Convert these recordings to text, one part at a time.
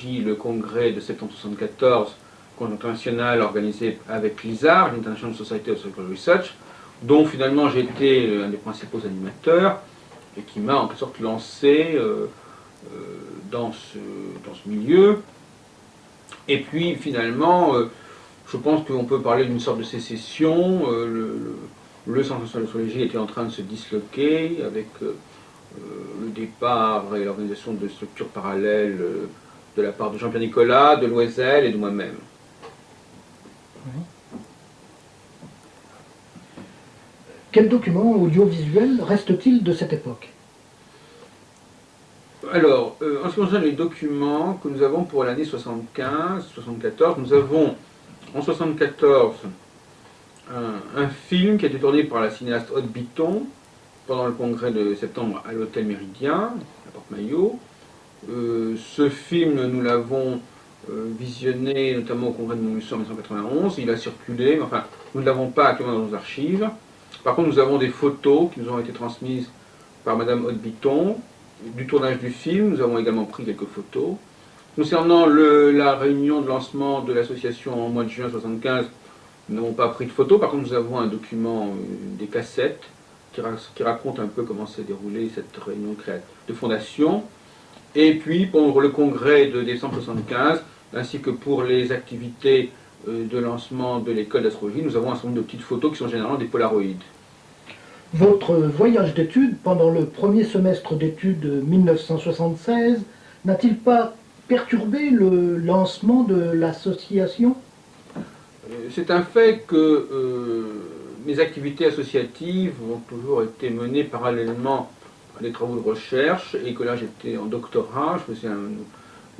le congrès de septembre 1974, congrès international organisé avec l'ISAR, l'International Society of Psychological Research, dont finalement j'ai été un des principaux animateurs et qui m'a en quelque sorte lancé dans ce milieu. Et puis finalement, je pense qu'on peut parler d'une sorte de sécession. Le Centre national d'astrologie était en train de se disloquer avec le départ et l'organisation de structures parallèles de la part de Jean-Pierre Nicolas, de Loisel et de moi-même. Quels documents audiovisuels restent-ils de cette époque? Alors, en ce qui concerne les documents que nous avons pour l'année 75-74, nous avons en 74 un film qui a été tourné par la cinéaste Aude Bitton pendant le congrès de septembre à l'hôtel Méridien, à Porte-Maillot. Ce film, nous l'avons visionné notamment au congrès de Montluçon en 1991. Il a circulé, mais enfin, nous ne l'avons pas actuellement dans nos archives. Par contre, nous avons des photos qui nous ont été transmises par Madame Aude Bitton du tournage du film. Nous avons également pris quelques photos. Concernant la réunion de lancement de l'association en mois de juin 1975, nous n'avons pas pris de photos. Par contre, nous avons un document, des cassettes, qui raconte un peu comment s'est déroulée cette réunion de fondation. Et puis, pour le congrès de décembre 1975, ainsi que pour les activités de lancement de l'école d'astrologie, nous avons un certain nombre de petites photos qui sont généralement des polaroïdes. Votre voyage d'études pendant le premier semestre d'études 1976 n'a-t-il pas perturbé le lancement de l'association? C'est un fait que mes activités associatives ont toujours été menées parallèlement à des travaux de recherche et que là j'étais en doctorat, je faisais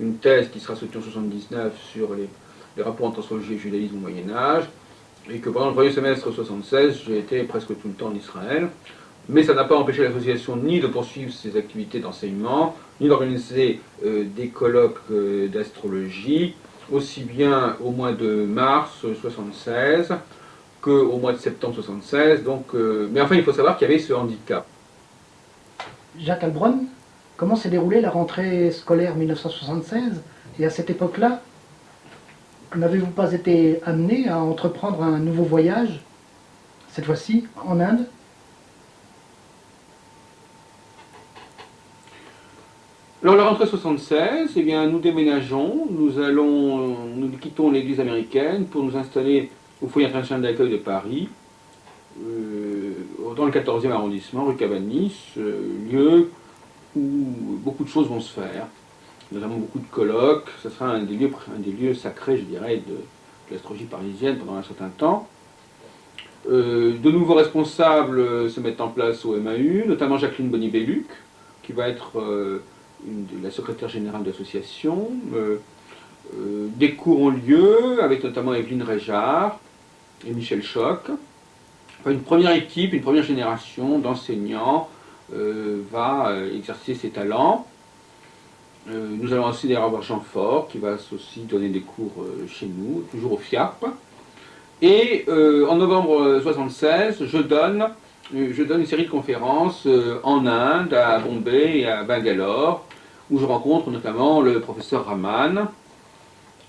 une thèse qui sera soutenue en 1979 sur les rapports entre astrologie et judaïsme au Moyen-Âge, et que pendant le premier semestre 1976, j'ai été presque tout le temps en Israël. Mais ça n'a pas empêché l'association ni de poursuivre ses activités d'enseignement, ni d'organiser des colloques d'astrologie, aussi bien au mois de mars 1976 qu'au mois de septembre 1976. Mais enfin, il faut savoir qu'il y avait ce handicap. Jacques Heilbronn, comment s'est déroulée la rentrée scolaire 1976? Et à cette époque-là, n'avez-vous pas été amené à entreprendre un nouveau voyage, cette fois-ci en Inde? Alors la rentrée 76, eh bien, nous déménageons, nous quittons l'église américaine pour nous installer au Foyer international d'accueil de Paris, dans le 14e arrondissement, rue Cabanis, lieu où beaucoup de choses vont se faire, notamment beaucoup de colloques. Ce sera un des lieux sacrés, je dirais, de l'astrologie parisienne pendant un certain temps. De nouveaux responsables se mettent en place au MAU, notamment Jacqueline Bonny-Belluc, qui va être la secrétaire générale de l'association. Des cours ont lieu, avec notamment Evelyne Réjard et Michel Choc. Enfin, une première équipe, une première génération d'enseignants va exercer ses talents. Nous allons aussi d'ailleurs avoir Jean Fort, qui va aussi donner des cours chez nous, toujours au FIAP. Et en novembre 1976, je donne une série de conférences en Inde, à Bombay et à Bangalore, où je rencontre notamment le professeur Raman.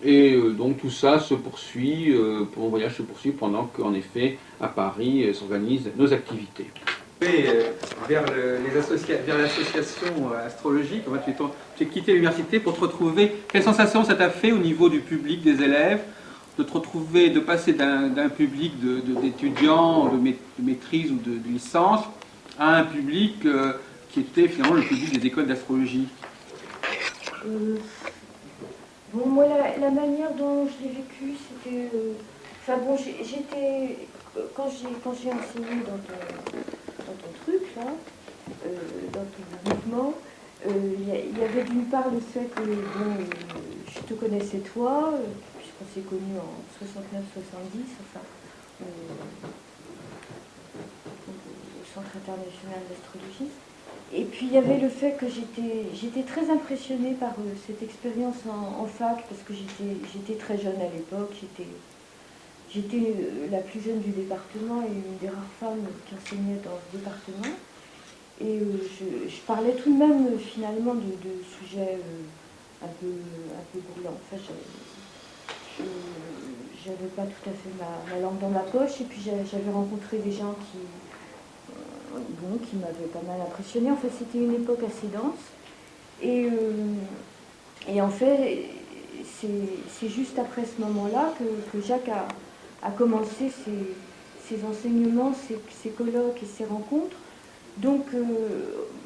Et donc tout ça se poursuit, mon voyage se poursuit pendant qu'en effet, à Paris, s'organisent nos activités. Vers l'association astrologique, tu as quitté l'université pour te retrouver. Quelle sensation ça t'a fait au niveau du public, des élèves, de te retrouver, de passer d'un public d'étudiants, de maîtrise ou de licence, à un public qui était finalement le public des écoles d'astrologie? Bon, moi, la manière dont je l'ai vécu, c'était... Enfin bon, j'étais... Quand j'ai enseigné dans ton truc, là, dans ton mouvement, il y avait d'une part le fait que, bon, je te connaissais toi, puisqu'on s'est connus en 69-70, enfin, au Centre international d'astrologie. Et puis il y avait le fait que j'étais très impressionnée par cette expérience en fac, parce que j'étais très jeune à l'époque, j'étais la plus jeune du département et une des rares femmes qui enseignait dans ce département. Et je parlais tout de même finalement de sujets un peu brûlant. Enfin, j'avais pas tout à fait ma langue dans ma poche, et puis j'avais rencontré des gens qui m'avaient pas mal impressionné. En fait, c'était une époque assez dense, et en fait, c'est juste après ce moment-là que Jacques a commencé ses enseignements, ses colloques et ses rencontres. Donc,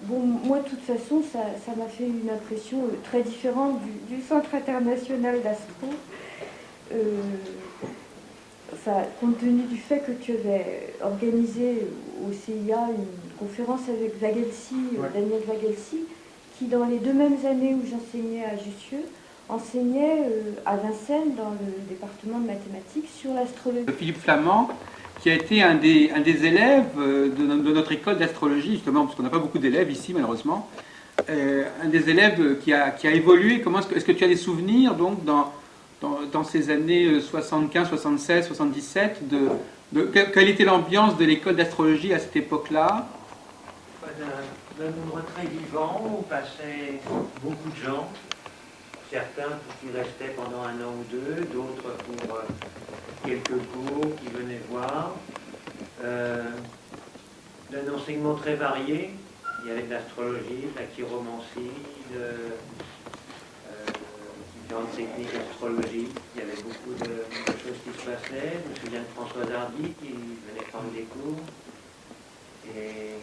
moi, de toute façon, ça m'a fait une impression très différente du Centre international d'astro. Compte tenu du fait que tu avais organisé au CIA une conférence avec Vagelsi, Daniel Vagelsi, qui dans les 2 mêmes années où j'enseignais à Jussieu, enseignait à Vincennes dans le département de mathématiques sur l'astrologie. Philippe Flamand, qui a été un des élèves de notre école d'astrologie, justement, parce qu'on n'a pas beaucoup d'élèves ici, malheureusement. Un des élèves qui a évolué. Est-ce que tu as des souvenirs, donc, dans ces années 75, 76, 77, quelle était l'ambiance de l'école d'astrologie à cette époque-là? D'un nombre très vivant, où passaient beaucoup de gens, certains qui restaient pendant 1 an ou 2, d'autres pour quelques cours qui venaient voir, d'un enseignement très varié. Il y avait de l'astrologie, de la chiromancie, différentes techniques astrologiques. Il y avait beaucoup de choses qui se passaient. Je me souviens de Françoise Hardy qui venait prendre des cours. Et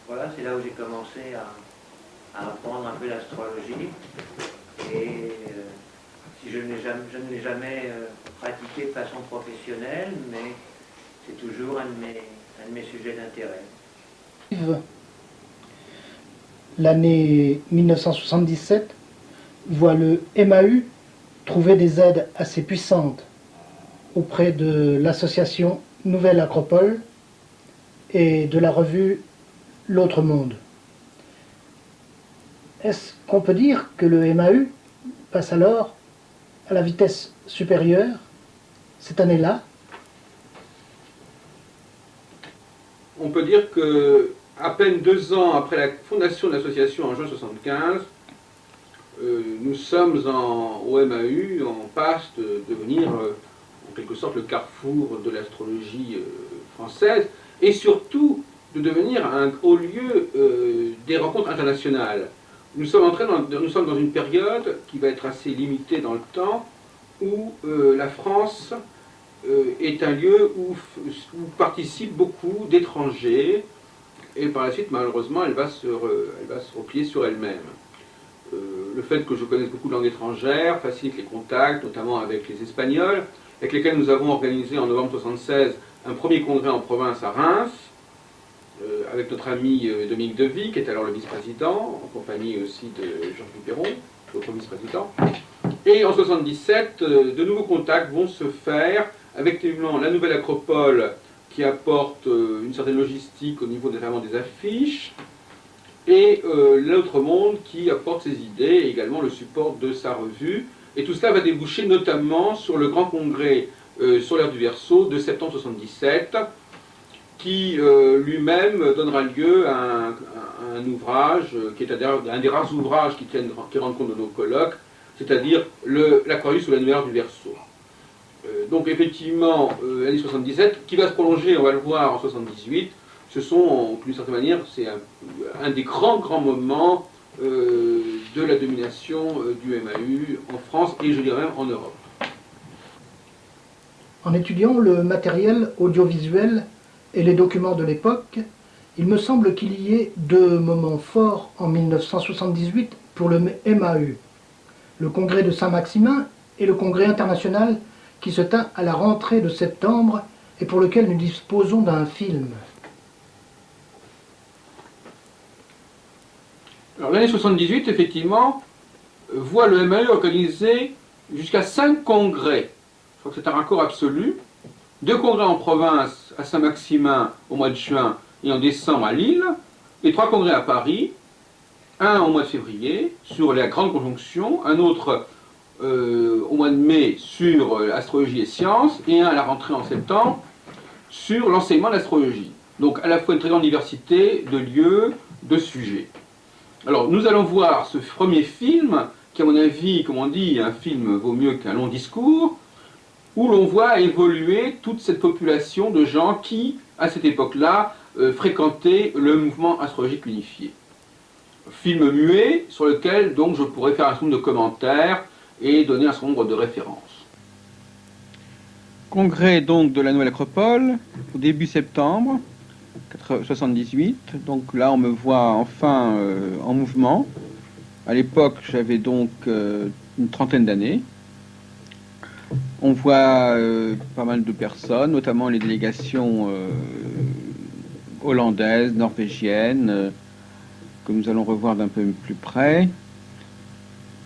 voilà, c'est là où j'ai commencé à apprendre un peu l'astrologie. Et si je ne l'ai jamais pratiqué de façon professionnelle, mais c'est toujours un de mes sujets d'intérêt. L'année 1977 voit le MAU trouver des aides assez puissantes auprès de l'association Nouvelle Acropole et de la revue L'Autre Monde. Est-ce qu'on peut dire que le MAU passe alors à la vitesse supérieure cette année-là? On peut dire que à peine 2 ans après la fondation de l'association en juin 1975, nous sommes au MAU en passe de devenir en quelque sorte le carrefour de l'astrologie française, et surtout de devenir un haut lieu des rencontres internationales. Nous sommes dans une période qui va être assez limitée dans le temps, où la France est un lieu où participent beaucoup d'étrangers, et par la suite, malheureusement, elle va se replier sur elle-même. Le fait que je connaisse beaucoup de langues étrangères facilite les contacts, notamment avec les Espagnols, avec lesquels nous avons organisé en novembre 1976 un premier congrès en province à Reims, avec notre ami Dominique Devy, qui est alors le vice-président, en compagnie aussi de Jean-Philippe Perron, notre vice-président. Et en 1977, de nouveaux contacts vont se faire avec la Nouvelle Acropole, qui apporte une certaine logistique au niveau notamment des affiches, et l'Autre Monde qui apporte ses idées et également le support de sa revue. Et tout cela va déboucher notamment sur le grand congrès sur l'ère du Verseau de septembre 1977, qui lui-même donnera lieu à un ouvrage qui est un des rares ouvrages qui rendent compte de nos colloques, c'est-à-dire l'Aquarius sous la nouvelle ère du Verseau. Donc effectivement, l'année 77, qui va se prolonger, on va le voir, en 78, ce sont, d'une certaine manière, c'est un des grands moments de la domination du MAU en France et je dirais même en Europe. En étudiant le matériel audiovisuel et les documents de l'époque, il me semble qu'il y ait 2 moments forts en 1978 pour le MAU. Le congrès de Saint-Maximin et le congrès international qui se tint à la rentrée de septembre et pour lequel nous disposons d'un film. Alors l'année 78, effectivement, voit le MAU organiser jusqu'à 5 congrès. Je crois que c'est un record absolu. 2 congrès en province à Saint-Maximin au mois de juin et en décembre à Lille, et 3 congrès à Paris, un au mois de février sur la grande conjonction, un autre au mois de mai sur astrologie et sciences, et un à la rentrée en septembre sur l'enseignement de l'astrologie. Donc à la fois une très grande diversité de lieux, de sujets. Alors nous allons voir ce premier film qui, à mon avis, comme on dit, un film vaut mieux qu'un long discours, où l'on voit évoluer toute cette population de gens qui, à cette époque-là, fréquentaient le mouvement astrologique unifié. Film muet sur lequel donc je pourrais faire un certain nombre de commentaires et donner un certain nombre de références. Congrès donc de la Nouvelle Acropole, au début septembre 1978. Donc là, on me voit enfin en mouvement. À l'époque, j'avais donc une trentaine d'années. On voit pas mal de personnes, notamment les délégations hollandaises, norvégiennes, que nous allons revoir d'un peu plus près.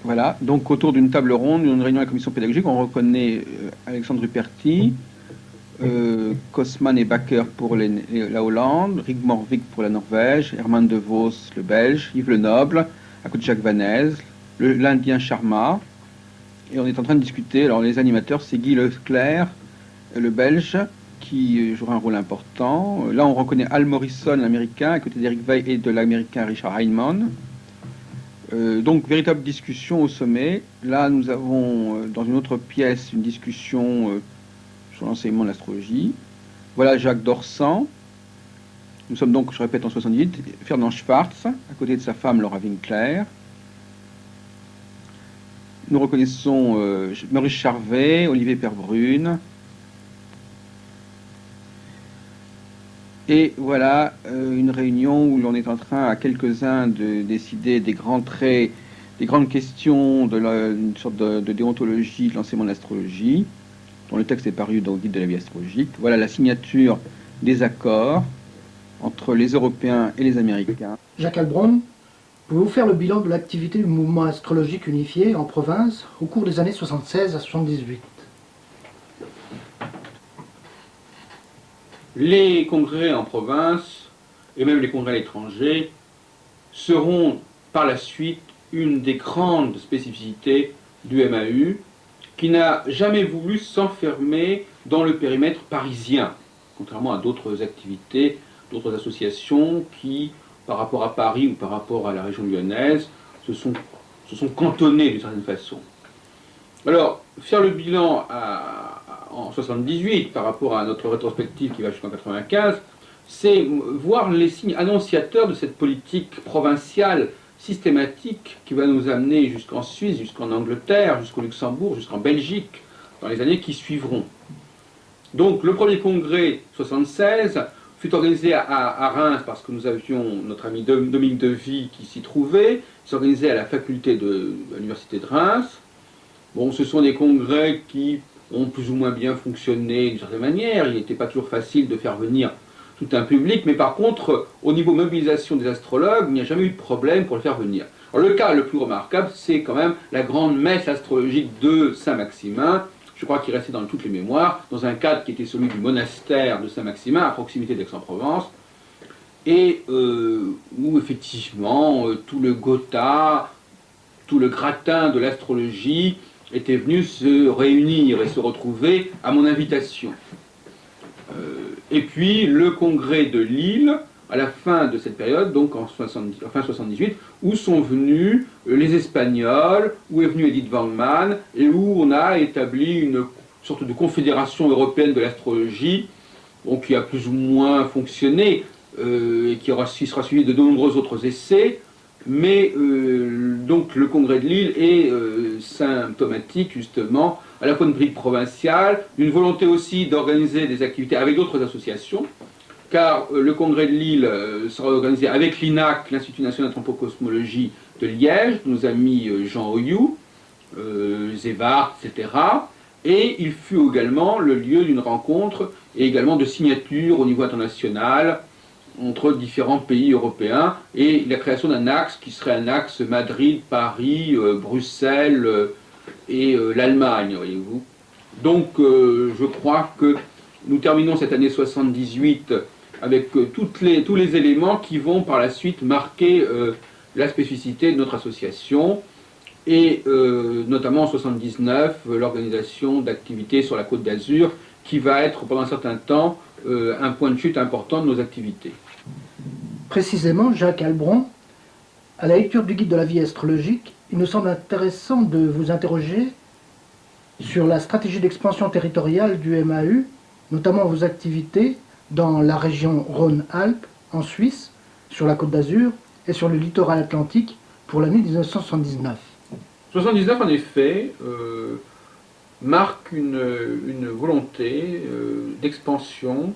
Voilà, donc autour d'une table ronde, d'une réunion de la commission pédagogique, on reconnaît Alexandre Ruperti, Kosman et Bakker pour la Hollande, Rigmor Vik pour la Norvège, Herman de Vos, le Belge, Yves Lenoble, à côté de Jacques Vanez, l'Indien Sharma. Et on est en train de discuter, alors les animateurs, c'est Guy Leclerc, le Belge, qui jouera un rôle important. Là, on reconnaît Al Morrison, l'Américain, à côté d'Eric Weil et de l'Américain Richard Heinemann. Donc, véritable discussion au sommet. Là, nous avons, dans une autre pièce, une discussion sur l'enseignement de l'astrologie. Voilà Jacques Dorsan. Nous sommes donc, je répète, en 78. Fernand Schwartz, à côté de sa femme Laura Winkler. Nous reconnaissons Maurice Charvet, Olivier Perbrune. Et voilà une réunion où l'on est en train, à quelques-uns, de décider des grands traits, des grandes questions d'une sorte de déontologie de l'enseignement de l'astrologie, dont le texte est paru dans le Guide de la vie astrologique. Voilà la signature des accords entre les Européens et les Américains. Jacques Heilbronn, pouvez-vous faire le bilan de l'activité du mouvement astrologique unifié en province au cours des années 76 à 78? Les congrès en province, et même les congrès à l'étranger, seront par la suite une des grandes spécificités du MAU, qui n'a jamais voulu s'enfermer dans le périmètre parisien, contrairement à d'autres activités, d'autres associations qui, par rapport à Paris ou par rapport à la région lyonnaise, se sont cantonnées d'une certaine façon. Alors, faire le bilan en 78 par rapport à notre rétrospective qui va jusqu'en 95, c'est voir les signes annonciateurs de cette politique provinciale systématique qui va nous amener jusqu'en Suisse, jusqu'en Angleterre, jusqu'au Luxembourg, jusqu'en Belgique, dans les années qui suivront. Donc le premier congrès 76 fut organisé à Reims parce que nous avions notre ami Dominique Devy qui s'y trouvait. Il s'organisait à la faculté de l'université de Reims. Bon, ce sont des congrès qui ont plus ou moins bien fonctionné d'une certaine manière. Il n'était pas toujours facile de faire venir tout un public, mais par contre, au niveau mobilisation des astrologues, il n'y a jamais eu de problème pour le faire venir. Alors, le cas le plus remarquable, c'est quand même la grande messe astrologique de Saint-Maximin. Je crois qu'il restait dans toutes les mémoires, dans un cadre qui était celui du monastère de Saint-Maximin, à proximité d'Aix-en-Provence, et où effectivement tout le gotha, tout le gratin de l'astrologie était venu se réunir et se retrouver à mon invitation. Et puis le congrès de Lille, à la fin de cette période, donc en fin 78, où sont venus les Espagnols, où est venu Edith Waldman, et où on a établi une sorte de confédération européenne de l'astrologie, bon, qui a plus ou moins fonctionné, et qui sera suivi de nombreux autres essais, mais donc le congrès de Lille est symptomatique justement à la fois d'une politique provinciale, d'une volonté aussi d'organiser des activités avec d'autres associations, car le congrès de Lille sera organisé avec l'INAC, l'Institut national d'anthropocosmologie de Liège, nos amis Jean Oyou, Zévard, etc. Et il fut également le lieu d'une rencontre et également de signature au niveau international entre différents pays européens et la création d'un axe qui serait un axe Madrid, Paris, Bruxelles et l'Allemagne, voyez-vous. Donc je crois que nous terminons cette année 78 avec tous les éléments qui vont par la suite marquer la spécificité de notre association et notamment en 79 l'organisation d'activités sur la Côte d'Azur qui va être pendant un certain temps un point de chute important de nos activités. Précisément, Jacques Heilbronn, à la lecture du guide de la vie astrologique, il nous semble intéressant de vous interroger sur la stratégie d'expansion territoriale du MAU, notamment vos activités dans la région Rhône-Alpes, en Suisse, sur la Côte d'Azur et sur le littoral atlantique pour l'année 1979. 79, en effet, marque une volonté d'expansion,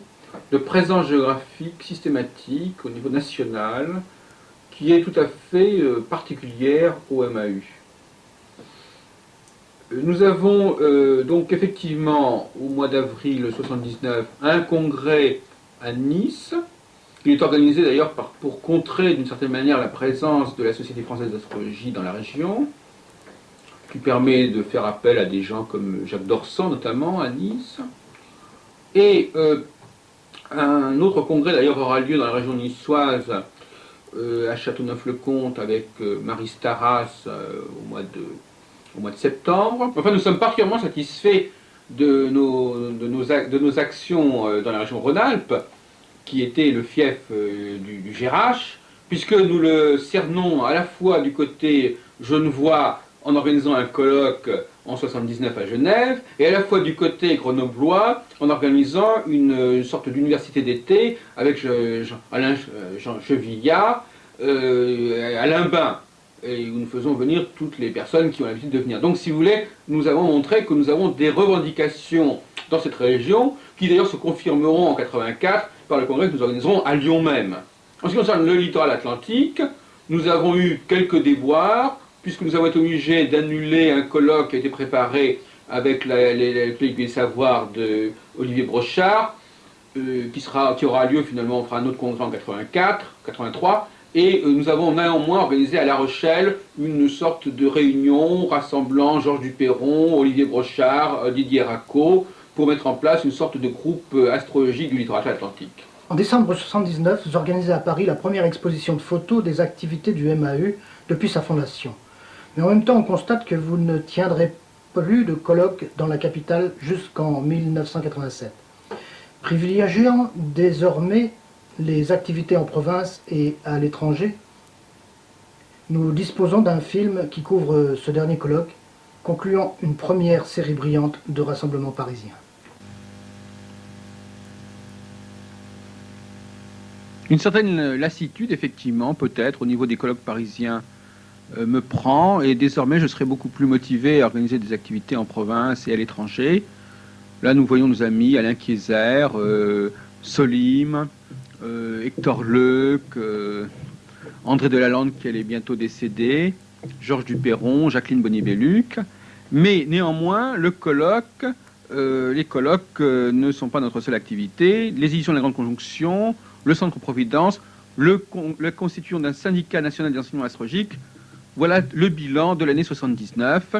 de présence géographique systématique au niveau national, qui est tout à fait particulière au MAU. Nous avons donc effectivement, au mois d'avril 79, un congrès à Nice. Il est organisé d'ailleurs pour contrer d'une certaine manière la présence de la Société française d'astrologie dans la région, qui permet de faire appel à des gens comme Jacques Dorsan, notamment à Nice. Et un autre congrès d'ailleurs aura lieu dans la région niçoise, à Châteauneuf-le-Comte, avec Marie Staras au mois de septembre. Enfin, nous sommes particulièrement satisfaits de nos actions dans la région Rhône-Alpes, qui était le fief du GRH, puisque nous le cernons à la fois du côté genevois en organisant un colloque en 79 à Genève, et à la fois du côté grenoblois en organisant une sorte d'université d'été avec Alain Chevillard, Alain Bain, et où nous faisons venir toutes les personnes qui ont l'habitude de venir. Donc, si vous voulez, nous avons montré que nous avons des revendications dans cette région, qui d'ailleurs se confirmeront en 84 par le congrès que nous organiserons à Lyon même. En ce qui concerne le littoral atlantique, nous avons eu quelques déboires, puisque nous avons été obligés d'annuler un colloque qui a été préparé avec les des savoirs de Olivier Brochard, qui aura lieu finalement, on fera un autre congrès en 83, et nous avons néanmoins organisé à La Rochelle une sorte de réunion rassemblant Georges Duperron, Olivier Brochard, Didier Racot, pour mettre en place une sorte de groupe astrologique du littoral atlantique. En décembre 1979, vous organisez à Paris la première exposition de photos des activités du MAU depuis sa fondation. Mais en même temps, on constate que vous ne tiendrez plus de colloques dans la capitale jusqu'en 1987. Privilégiant désormais les activités en province et à l'étranger, nous disposons d'un film qui couvre ce dernier colloque, concluant une première série brillante de rassemblements parisiens. Une certaine lassitude, effectivement, peut-être, au niveau des colloques parisiens, me prend, et désormais je serai beaucoup plus motivé à organiser des activités en province et à l'étranger. Là, nous voyons nos amis Alain Kieser, Solim, Hector Leuc, André Delalande qui est bientôt décédé, Georges Duperron, Jacqueline Bonny-Belluc. Mais néanmoins, les colloques ne sont pas notre seule activité. Les éditions de la Grande Conjonction, le Centre Providence, la constitution d'un syndicat national d'enseignement astrologique. Voilà le bilan de l'année 79.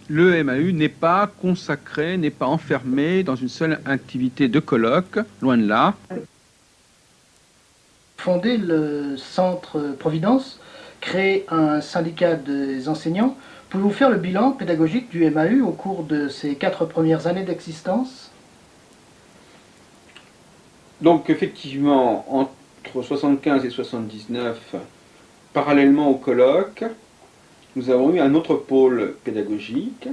Le MAU n'est pas consacré, n'est pas enfermé dans une seule activité de colloque, loin de là. Fonder le Centre Providence, créer un syndicat des enseignants. Pouvez-vous faire le bilan pédagogique du MAU au cours de ces 4 premières années d'existence? Donc effectivement, entre 75 et 79, parallèlement au colloque, nous avons eu un autre pôle pédagogique,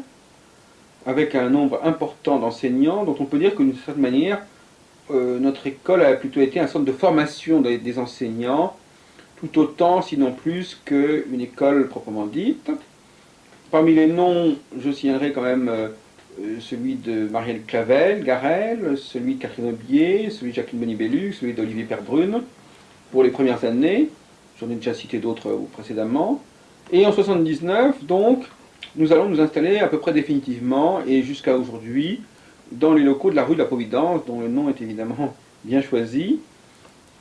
avec un nombre important d'enseignants, dont on peut dire que d'une certaine manière, notre école a plutôt été un centre de formation des enseignants, tout autant, sinon plus, qu'une école proprement dite. Parmi les noms, je signalerai quand même celui de Marielle Clavel-Garel, celui de Catherine Aubier, celui de Jacqueline Bonny-Belluc, celui d'Olivier Perbrune, pour les premières années. J'en ai déjà cité d'autres précédemment. Et en 79, donc, nous allons nous installer à peu près définitivement, et jusqu'à aujourd'hui, dans les locaux de la rue de la Providence, dont le nom est évidemment bien choisi.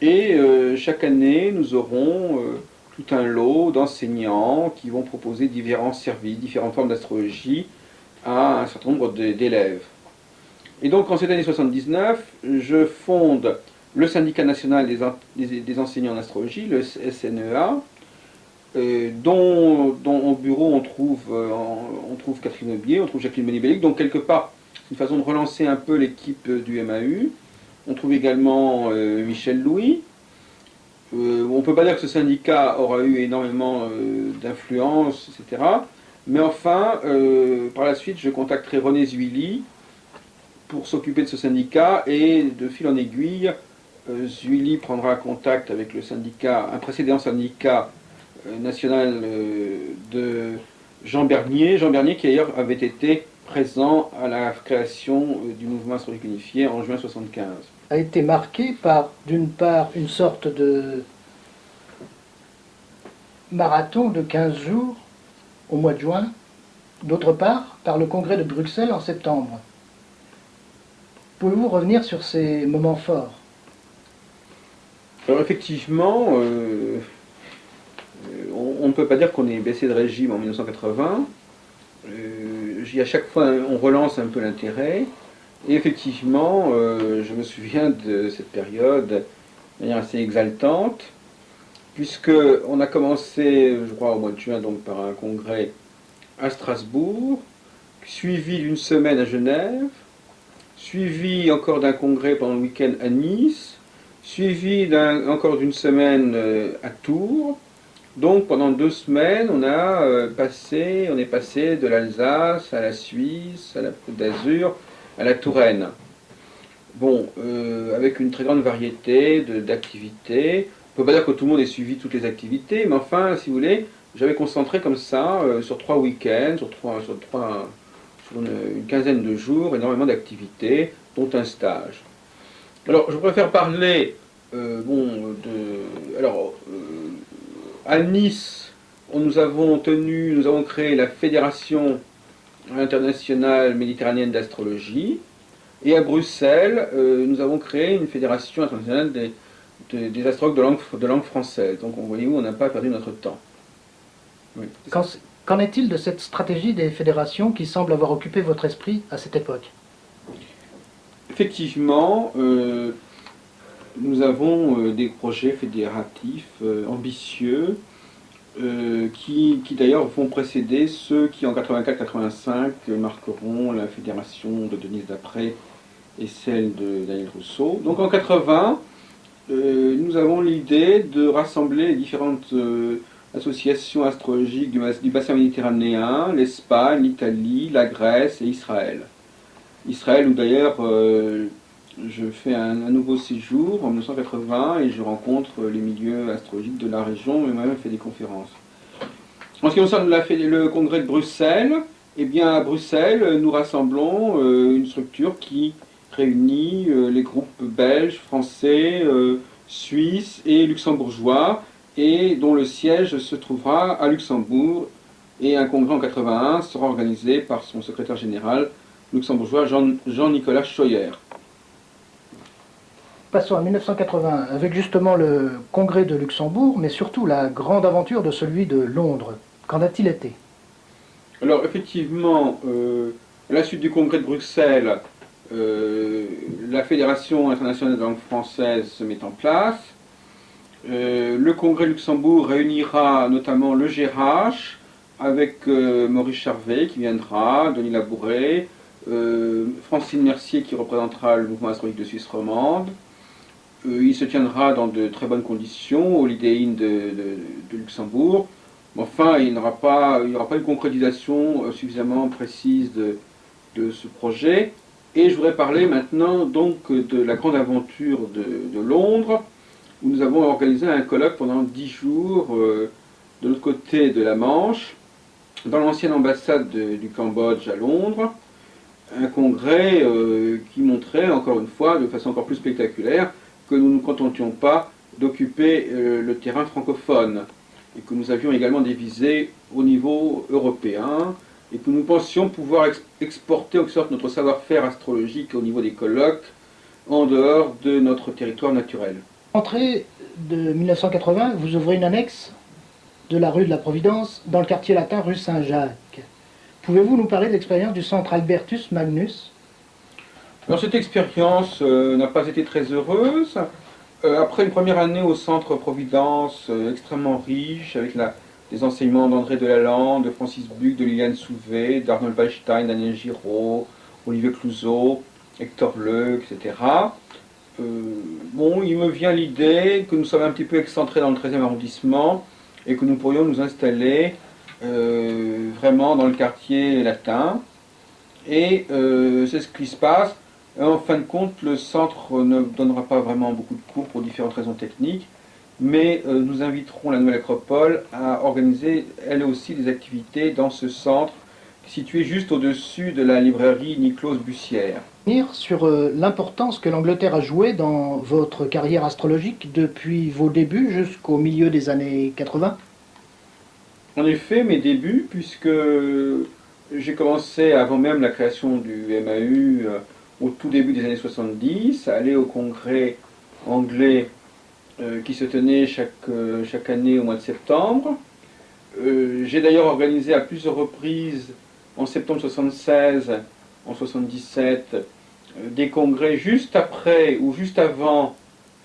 Et chaque année, nous aurons tout un lot d'enseignants qui vont proposer différents services, différentes formes d'astrologie à un certain nombre d'élèves. Et donc, en cette année 79, je fonde le syndicat national des enseignants en astrologie, le SNEA, dont au bureau on trouve Catherine Aubier, on trouve Jacqueline Bonny-Belluc. Donc quelque part, c'est une façon de relancer un peu l'équipe du MAU. On trouve également Michel Louis. On ne peut pas dire que ce syndicat aura eu énormément d'influence, etc. Mais enfin, par la suite, je contacterai René Zuilly pour s'occuper de ce syndicat et de fil en aiguille, Zuilly prendra contact avec le syndicat, un précédent syndicat national de Jean Bernier. Jean Bernier qui d'ailleurs avait été présent à la création du mouvement astrologique unifié en juin 1975. A été marqué par, d'une part, une sorte de marathon de 15 jours au mois de juin, d'autre part, par le congrès de Bruxelles en septembre. Pouvez-vous revenir sur ces moments forts? Alors effectivement, on ne peut pas dire qu'on ait baissé de régime en 1980. À chaque fois, on relance un peu l'intérêt. Et effectivement, je me souviens de cette période de manière assez exaltante, puisqu'on a commencé, je crois, au mois de juin, donc par un congrès à Strasbourg, suivi d'une semaine à Genève, suivi encore d'un congrès pendant le week-end à Nice, suivi encore d'une semaine à Tours. Donc pendant 2 semaines, on est passé de l'Alsace à la Suisse, à la Côte d'Azur, à la Touraine. Bon, avec une très grande variété d'activités. On ne peut pas dire que tout le monde ait suivi toutes les activités, mais enfin, si vous voulez, j'avais concentré comme ça, sur 3 week-ends, sur une quinzaine de jours, énormément d'activités, dont un stage. Alors, je préfère parler, à Nice, nous avons créé la Fédération internationale méditerranéenne d'astrologie, et à Bruxelles, nous avons créé une fédération internationale des astrologues de langue française. Donc, vous voyez où on n'a pas perdu notre temps. Oui, Qu'en est-il de cette stratégie des fédérations qui semble avoir occupé votre esprit à cette époque? Effectivement, nous avons des projets fédératifs ambitieux qui d'ailleurs vont précéder ceux qui en 84-85 marqueront la fédération de Denise Després et celle de Daniel Rousseau. Donc en 80, nous avons l'idée de rassembler les différentes associations astrologiques du bassin méditerranéen, l'Espagne, l'Italie, la Grèce et Israël. Israël où d'ailleurs je fais un nouveau séjour en 1980 et je rencontre les milieux astrologiques de la région et moi-même fait des conférences. En ce qui concerne le congrès de Bruxelles, eh bien à Bruxelles, nous rassemblons une structure qui réunit les groupes belges, français, suisses et luxembourgeois et dont le siège se trouvera à Luxembourg. Et un congrès en 81 sera organisé par son secrétaire général luxembourgeois Jean-Nicolas Scheuer. Passons à 1980, avec justement le congrès de Luxembourg, mais surtout la grande aventure de celui de Londres. Qu'en a-t-il été? Alors effectivement, à la suite du congrès de Bruxelles, la Fédération internationale de langue française se met en place. Le congrès de Luxembourg réunira notamment le GRH, avec Maurice Charvet qui viendra, Denis Labouret, Francine Mercier qui représentera le mouvement astrologique de Suisse romande. Il se tiendra dans de très bonnes conditions au Holiday Inn de Luxembourg. Enfin, il n'y aura pas une concrétisation suffisamment précise de ce projet. Et je voudrais parler maintenant donc de la grande aventure de Londres, où nous avons organisé un colloque pendant 10 jours de l'autre côté de la Manche, dans l'ancienne ambassade du Cambodge à Londres. Un congrès qui montrait, encore une fois, de façon encore plus spectaculaire, que nous ne nous contentions pas d'occuper le terrain francophone, et que nous avions également des visées au niveau européen, et que nous pensions pouvoir exporter en quelque sorte notre savoir-faire astrologique au niveau des colloques, en dehors de notre territoire naturel. Entrée de 1980, vous ouvrez une annexe de la rue de la Providence, dans le quartier latin rue Saint-Jacques. Pouvez-vous nous parler de l'expérience du centre Albertus Magnus? Alors cette expérience n'a pas été très heureuse. Après une première année au centre Providence extrêmement riche, avec des enseignements d'André Delalande, de Francis Buck, de Liliane Souvet, d'Arnold Weinstein, Daniel Giraud, Olivier Clouzot, Hector Leu, etc. Bon, il me vient l'idée que nous sommes un petit peu excentrés dans le 13e arrondissement et que nous pourrions nous installer vraiment dans le quartier latin. Et c'est ce qui se passe. En fin de compte, le centre ne donnera pas vraiment beaucoup de cours pour différentes raisons techniques, mais nous inviterons la Nouvelle Acropole à organiser elle aussi des activités dans ce centre situé juste au-dessus de la librairie Niclose Bussière. Sur l'importance que l'Angleterre a jouée dans votre carrière astrologique depuis vos débuts jusqu'au milieu des années 80. En effet, mes débuts, puisque j'ai commencé avant même la création du MAU au tout début des années 70, à aller au congrès anglais qui se tenait chaque année au mois de septembre. J'ai d'ailleurs organisé à plusieurs reprises, en septembre 76, en 77, des congrès juste après ou juste avant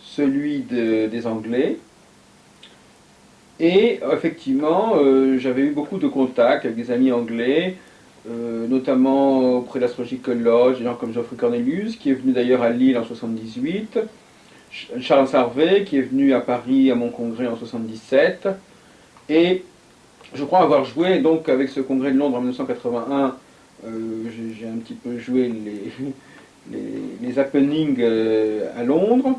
celui des Anglais. Et effectivement, j'avais eu beaucoup de contacts avec des amis anglais, notamment auprès de l'Astrological Lodge, des gens comme Geoffrey Cornelius, qui est venu d'ailleurs à Lille en 78, Charles Harvey, qui est venu à Paris à mon congrès en 77, et je crois avoir joué donc avec ce congrès de Londres en 1981. J'ai un petit peu joué les happenings à Londres,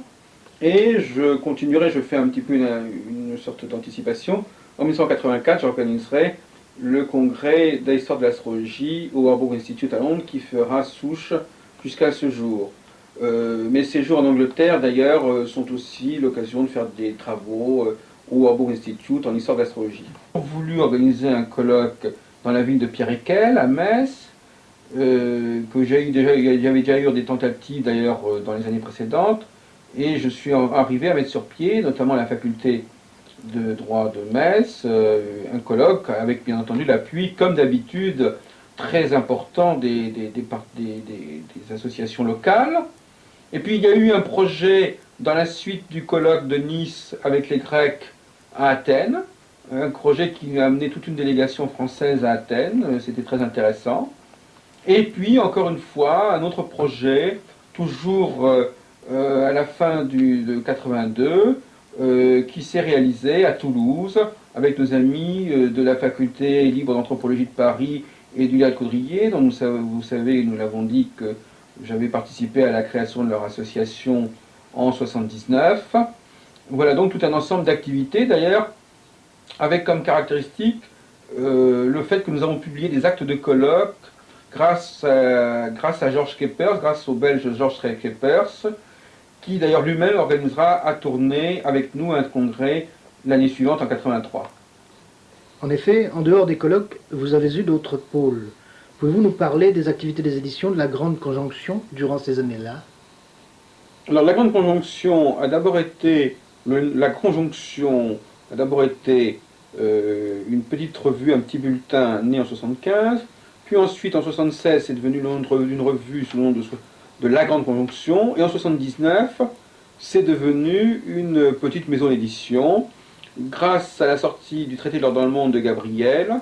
et je continuerai, je fais un petit peu une sorte d'anticipation. En 1984, j'organiserai le congrès d'histoire de l'astrologie au Warburg Institute à Londres, qui fera souche jusqu'à ce jour. Mes séjours en Angleterre, d'ailleurs, sont aussi l'occasion de faire des travaux au Warburg Institute en histoire de l'astrologie. J'ai voulu organiser un colloque dans la ville de Pierre-Équel, à Metz, que j'avais déjà eu des tentatives d'ailleurs dans les années précédentes, et je suis arrivé à mettre sur pied, notamment à la faculté de droit de Metz, un colloque avec bien entendu l'appui, comme d'habitude, très important des associations locales. Et puis il y a eu un projet dans la suite du colloque de Nice avec les Grecs à Athènes, un projet qui a amené toute une délégation française à Athènes, c'était très intéressant. Et puis encore une fois, un autre projet, toujours à la fin de 82, qui s'est réalisé à Toulouse avec nos amis de la faculté libre d'anthropologie de Paris et du Lyre de Coudrier, dont vous savez, nous l'avons dit, que j'avais participé à la création de leur association en 79. Voilà donc tout un ensemble d'activités, d'ailleurs, avec comme caractéristique le fait que nous avons publié des actes de colloque grâce à Georges Keppers, grâce au Belge Georges Keppers, qui d'ailleurs lui-même organisera à Tournai avec nous un congrès l'année suivante, en 83. En effet, en dehors des colloques, vous avez eu d'autres pôles. Pouvez-vous nous parler des activités des éditions de la Grande Conjonction durant ces années-là? Alors la Grande Conjonction a d'abord été, une petite revue, un petit bulletin né en 75, puis ensuite en 76 c'est devenu une revue sous le nom de la Grande Conjonction, et en 79 c'est devenu une petite maison d'édition, grâce à la sortie du traité de l'ordre dans le monde de Gabriel,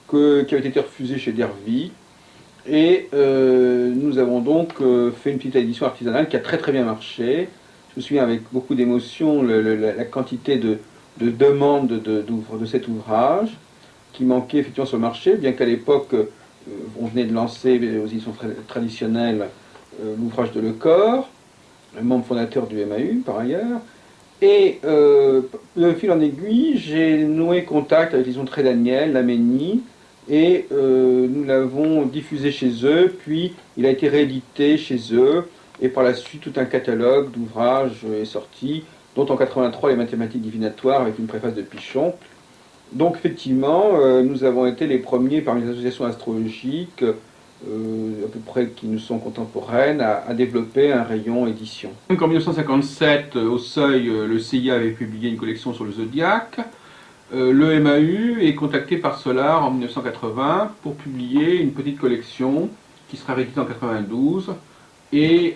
qui avait été refusé chez Dervy, et nous avons donc fait une petite édition artisanale qui a très très bien marché. Je me souviens avec beaucoup d'émotion la quantité de demandes de cet ouvrage, qui manquait effectivement sur le marché, bien qu'à l'époque on venait de lancer aux éditions traditionnelles l'ouvrage de Lecor, membre fondateur du MAU par ailleurs. Et de fil en aiguille, j'ai noué contact avec l'édition Très Daniel, Laménie, et nous l'avons diffusé chez eux, puis il a été réédité chez eux, et par la suite tout un catalogue d'ouvrages est sorti, dont en 83 les mathématiques divinatoires avec une préface de Pichon. Donc effectivement, nous avons été les premiers parmi les associations astrologiques, à peu près qui nous sont contemporaines, à développer un rayon édition. Donc en 1957, au Seuil, le CIA avait publié une collection sur le zodiaque. Le MAU est contacté par Solar en 1980 pour publier une petite collection qui sera rééditée en 92. Et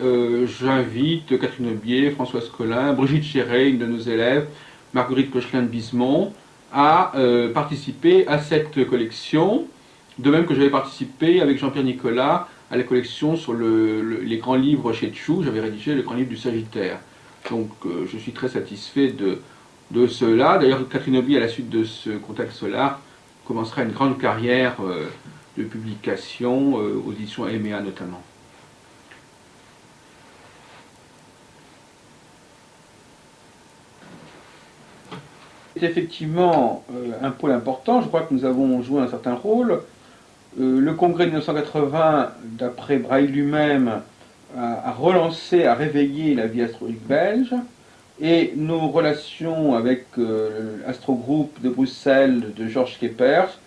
j'invite Catherine Aubier, Françoise Collin, Brigitte Chéret, une de nos élèves, Marguerite Cochelin-Bismont, à participer à cette collection. De même que j'avais participé avec Jean-Pierre Nicolas à la collection sur les grands livres chez Chou. J'avais rédigé le grand livre du Sagittaire. Donc je suis très satisfait de cela. D'ailleurs, Catherine Obi, à la suite de ce Contact Solar, commencera une grande carrière de publication aux éditions EMEA notamment. C'est effectivement un pôle important. Je crois que nous avons joué un certain rôle. Le congrès de 1980, d'après Breuil lui-même, a relancé, a réveillé la vie astrologique belge. Et nos relations avec l'Astrogroupe de Bruxelles de Georges Keppers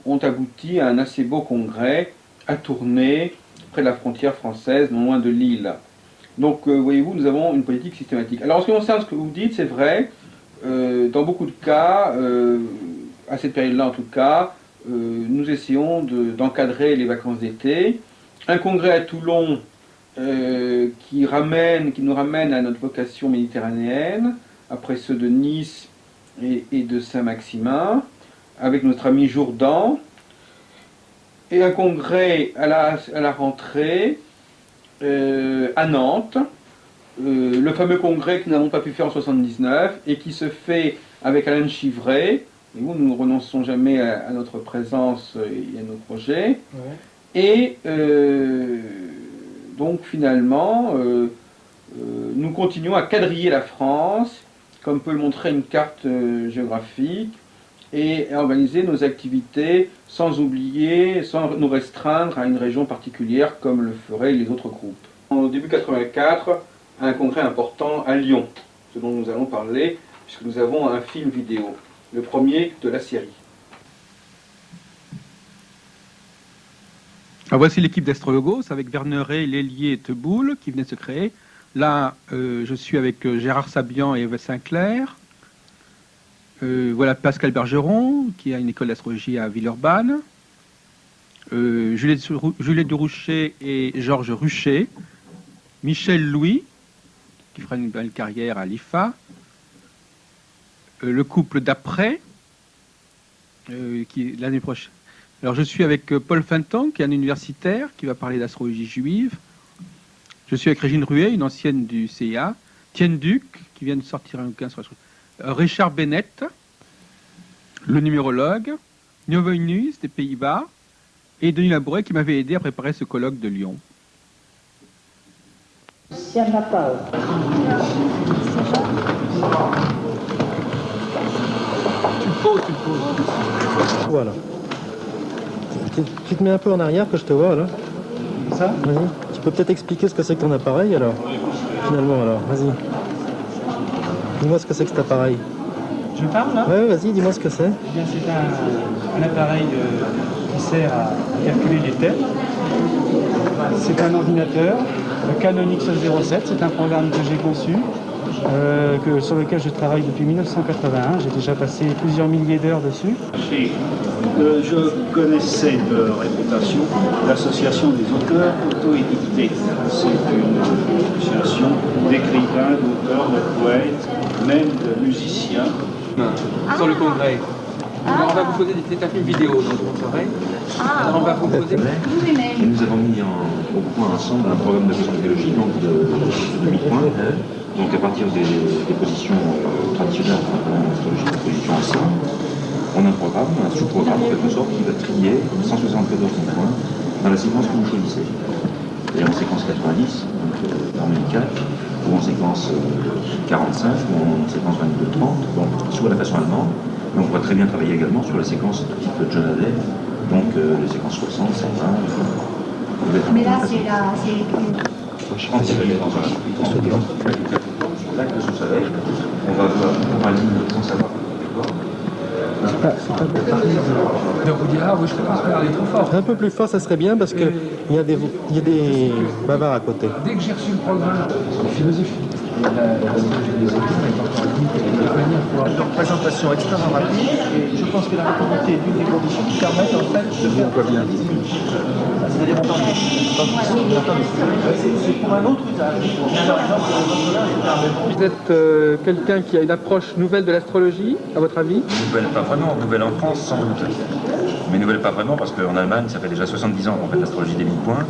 ont abouti à un assez beau congrès à Tournai, près de la frontière française, non loin de Lille. Donc, voyez-vous, nous avons une politique systématique. Alors, en ce qui concerne ce que vous dites, c'est vrai, dans beaucoup de cas, à cette période-là en tout cas, nous essayons d'encadrer les vacances d'été. Un congrès à Toulon qui nous ramène à notre vocation méditerranéenne, après ceux de Nice et de Saint-Maximin, avec notre ami Jourdan, et un congrès à la rentrée à Nantes, le fameux congrès que nous n'avons pas pu faire en 1979 et qui se fait avec Alain Chivray. Et nous ne renonçons jamais à notre présence et à nos projets. Ouais. Et donc finalement, nous continuons à quadriller la France, comme peut le montrer une carte géographique, et à organiser nos activités sans oublier, sans nous restreindre à une région particulière comme le feraient les autres groupes. Au début 84, un congrès important à Lyon, ce dont nous allons parler, puisque nous avons un film vidéo, le premier de la série. Alors voici l'équipe d'Astrologos avec Verneret, Lélier et Teboul qui venaient de se créer. Là, je suis avec Gérard Sabian et Eve Sinclair. Voilà Pascal Bergeron, qui a une école d'astrologie à Villeurbanne. Juliette Duroucher et Georges Ruchet. Michel Louis, qui fera une belle carrière à l'IFA. Le couple d'après, qui l'année prochaine. Alors je suis avec Paul Fintan, qui est un universitaire, qui va parler d'astrologie juive. Je suis avec Régine Ruet, une ancienne du CIA. Tienne Duc, qui vient de sortir un bouquin sur Richard Bennett, le numérologue. Nieuwe News des Pays-Bas. Et Denis Labouret, qui m'avait aidé à préparer ce colloque de Lyon. Tu poses. Voilà. Tu te mets un peu en arrière que je te vois là. Ça ? Vas-y. Tu peux peut-être expliquer ce que c'est que ton appareil alors ? Finalement alors, vas-y. Dis-moi ce que c'est que cet appareil. Je parle là ? Ouais, vas-y, dis-moi ce que c'est. Eh bien, c'est un appareil qui sert à calculer les thèmes. C'est un ordinateur, le Canon X07, c'est un programme que j'ai conçu, sur lequel je travaille depuis 1981. J'ai déjà passé plusieurs milliers d'heures dessus. Je connaissais de réputation l'association des auteurs auto-édités. C'est une association d'écrivains, d'auteurs, de poètes, même de musiciens. Sur le congrès. Alors on va vous poser c'est un film vidéo, donc vous saurez. Alors on va vous poser. Et nous avons mis au point ensemble un programme de sociologie donc de 8 points. Donc à partir des positions traditionnelles, l'astrologie, des positions anciennes, on a un programme, un sous-programme en quelque sorte, qui va trier 174 points dans la séquence que vous choisissez. C'est-à-dire en séquence 90, donc normale, ou en séquence 45, ou en séquence 22-30, donc soit la façon allemande, mais on pourrait très bien travailler également sur la séquence de type John Adler, donc les séquences 60, 120. Mais là, c'est la. Je pense qu'il y a dans un chapitre en disant l'acte de sous-soleil, on va voir en ligne sans savoir quoi. Donc vous dire, ah oui, je pense pas aller trop fort. Un peu plus fort, ça serait bien parce qu'il y a des bavards à côté. Dès que j'ai reçu le programme de philosophie, leur présentation extrêmement rapide et je pense que la rapidité est une des conditions qui permettent en fait de faire bien. C'est pour un autre usage. Vous êtes quelqu'un qui a une approche nouvelle de l'astrologie, à votre avis ? Nouvelle, pas vraiment, nouvelle en France, sans doute. Mais nouvelle pas vraiment, parce qu'en Allemagne, ça fait déjà 70 ans qu'on fait l'astrologie des mi-points.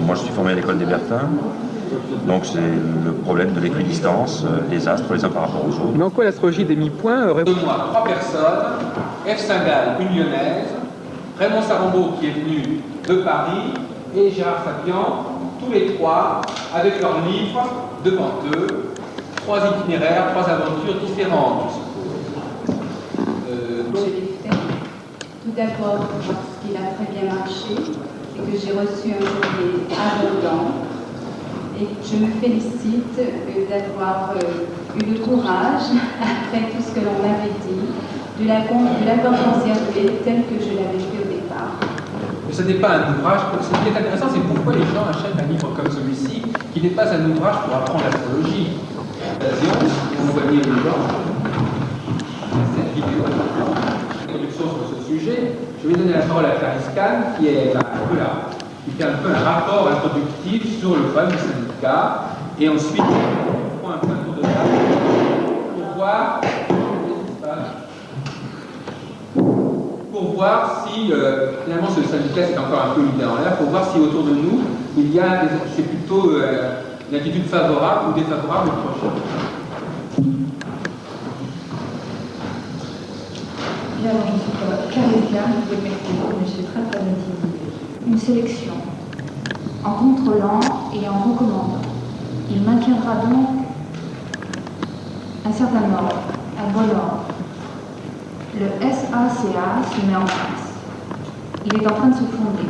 Moi, je suis formé à l'école des Bertins. Donc c'est le problème de l'équidistance des astres les uns par rapport aux autres. Mais en quoi l'astrologie des mi-points aurait... De moi, 3 personnes, F. Singal, une lyonnaise, Raymond Sarambeau qui est venu de Paris, et Gérard Fabian, tous les 3, avec leurs livres devant eux, 3 itinéraires, 3 aventures différentes. Je l'ai fait. Tout d'abord parce qu'il a très bien marché et que j'ai reçu un courrier abondant. Et je me félicite d'avoir eu le courage, après tout ce que l'on m'avait dit, de l'avoir conservé tel que je l'avais fait au départ. Mais ce n'est pas un ouvrage, ce qui est intéressant, c'est pourquoi les gens achètent un livre comme celui-ci, qui n'est pas un ouvrage pour apprendre l'astrologie. Vous voyez les gens, cette vidéo, introduction sur ce sujet, je vais donner la parole à Clarisse Kahn, qui est qui fait un peu un rapport introductif sur le problème du syndicat, et ensuite on prend un peu un tour de table pour voir si finalement ce syndicat c'est encore un peu l'idée en l'air, pour voir si autour de nous il y a c'est plutôt une attitude favorable ou défavorable au projet. Bien, alors je suis Clarisse Kahn, vous pouvez m'expliquer, mais je suis très motivée. Une sélection, en contrôlant et en recommandant. Il maintiendra donc un certain ordre, un bon ordre. Le SACA se met en place. Il est en train de se fonder.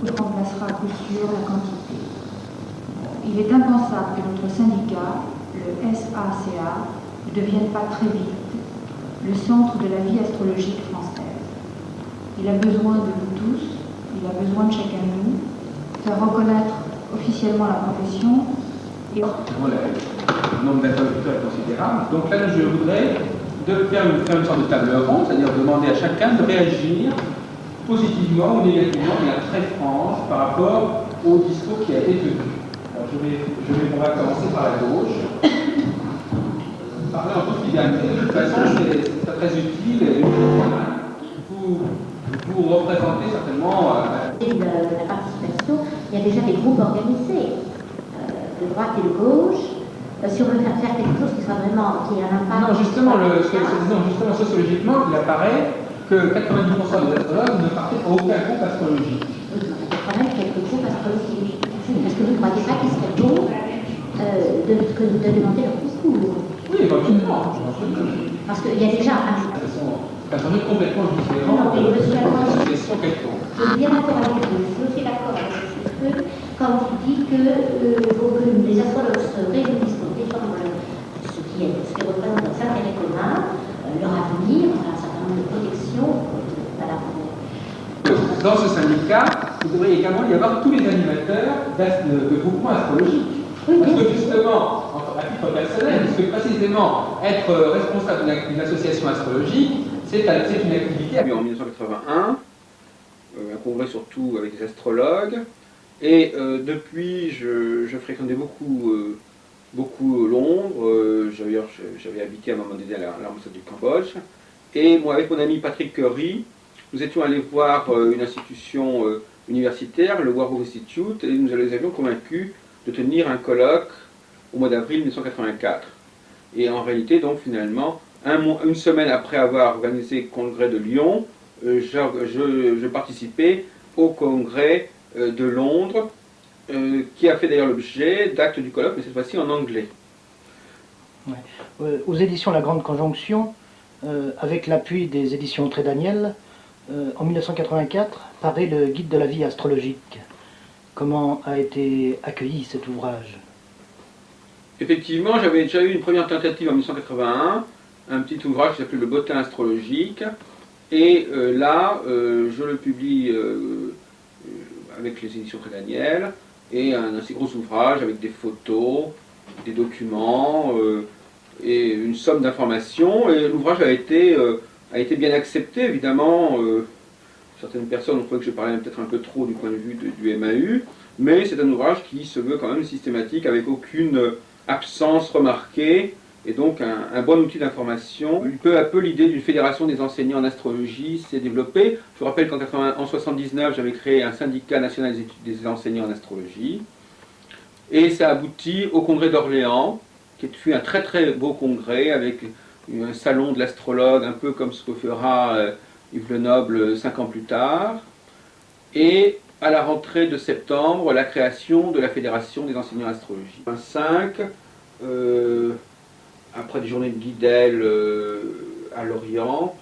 Il remplacera à coup sûr la quantité. Il est impensable que notre syndicat, le SACA, ne devienne pas très vite le centre de la vie astrologique française. Il a besoin de nous tous, il a besoin de chacun de nous, faire reconnaître officiellement la profession et... Le nombre d'interlocuteurs est considérable. Donc là, je voudrais faire une sorte de table ronde, c'est-à-dire demander à chacun de réagir positivement ou négativement, mais très franche par rapport au discours qui a été tenu. Alors on va commencer par la gauche. Parler en toute fidélité, de toute façon, c'est très utile. Et vous représentez certainement... la participation, il y a déjà des groupes organisés, de droite et de gauche. Si on veut faire quelque chose qui soit vraiment, qui ait un impact... Non, justement, sociologiquement, il apparaît que 90% des astrologues ne partent à aucun groupe astrologique. Oui, il y a quand même quelques groupes astrologiques. Parce que vous ne croyez pas qu'il serait bon de demander leur discours? Oui, éventuellement. Parce qu'il y a déjà un... Ça semble complètement différent de la question quelconque. Je suis bien d'accord avec vous. Je suis aussi d'accord avec ce quand vous dites que les astrologues se réunissent pour défendre ce qui représente leurs intérêts communs, leur avenir, un certain nombre de protections. Dans ce syndicat, il devrait également y avoir tous les animateurs de groupements astrologiques. Parce que justement, à titre personnel, parce que précisément être responsable d'une association astrologique, c'est une activité. En 1981, un congrès surtout avec des astrologues, et depuis je fréquentais beaucoup Londres, j'avais habité à un moment donné à l'ambassade du Cambodge, et moi avec mon ami Patrick Curry, nous étions allés voir une institution universitaire, le Warhol Institute, et nous les avions convaincus de tenir un colloque au mois d'avril 1984. Et en réalité, donc finalement, une semaine après avoir organisé le congrès de Lyon, je participais au congrès de Londres, qui a fait d'ailleurs l'objet d'actes du colloque, mais cette fois-ci en anglais. Ouais. Aux éditions La Grande Conjonction, avec l'appui des éditions Très Daniel, en 1984, paraît le Guide de la vie astrologique. Comment a été accueilli cet ouvrage? Effectivement, j'avais déjà eu une première tentative en 1981, un petit ouvrage qui s'appelait Le Bottin astrologique, et là, je le publie avec les éditions Très Daniel, et un assez gros ouvrage avec des photos, des documents, et une somme d'informations, et l'ouvrage a été bien accepté, évidemment. Certaines personnes ont trouvé que je parlais peut-être un peu trop du point de vue du MAU, mais c'est un ouvrage qui se veut quand même systématique, avec aucune absence remarquée, et donc un bon outil d'information. Peu à peu, l'idée d'une fédération des enseignants en astrologie s'est développée. Je vous rappelle qu'en 1979, j'avais créé un syndicat national des enseignants en astrologie, et ça aboutit au congrès d'Orléans, qui fut un très très beau congrès avec un salon de l'astrologue, un peu comme ce que fera Yves Lenoble 5 ans plus tard, et à la rentrée de septembre, la création de la Fédération des enseignants en astrologie. 5, après des journées de Guidel à Lorient,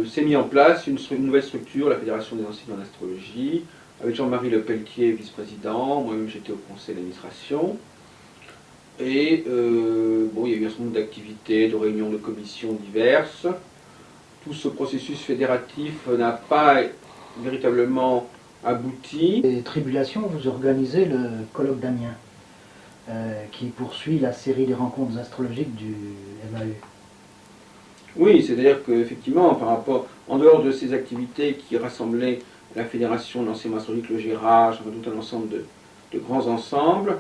s'est mis en place une nouvelle structure, la Fédération des enseignants en astrologie, avec Jean-Marie Le Pelletier, vice-président, moi-même j'étais au conseil d'administration. Et bon, il y a eu un certain nombre d'activités, de réunions de commissions diverses. Tout ce processus fédératif n'a pas véritablement abouti. Les tribulations, vous organisez le colloque d'Amiens, qui poursuit la série des rencontres astrologiques du MAE. Oui, c'est-à-dire qu'effectivement, par rapport, en dehors de ces activités qui rassemblaient la Fédération d'enseignement astrologique, le GERACH, enfin, tout un ensemble de grands ensembles,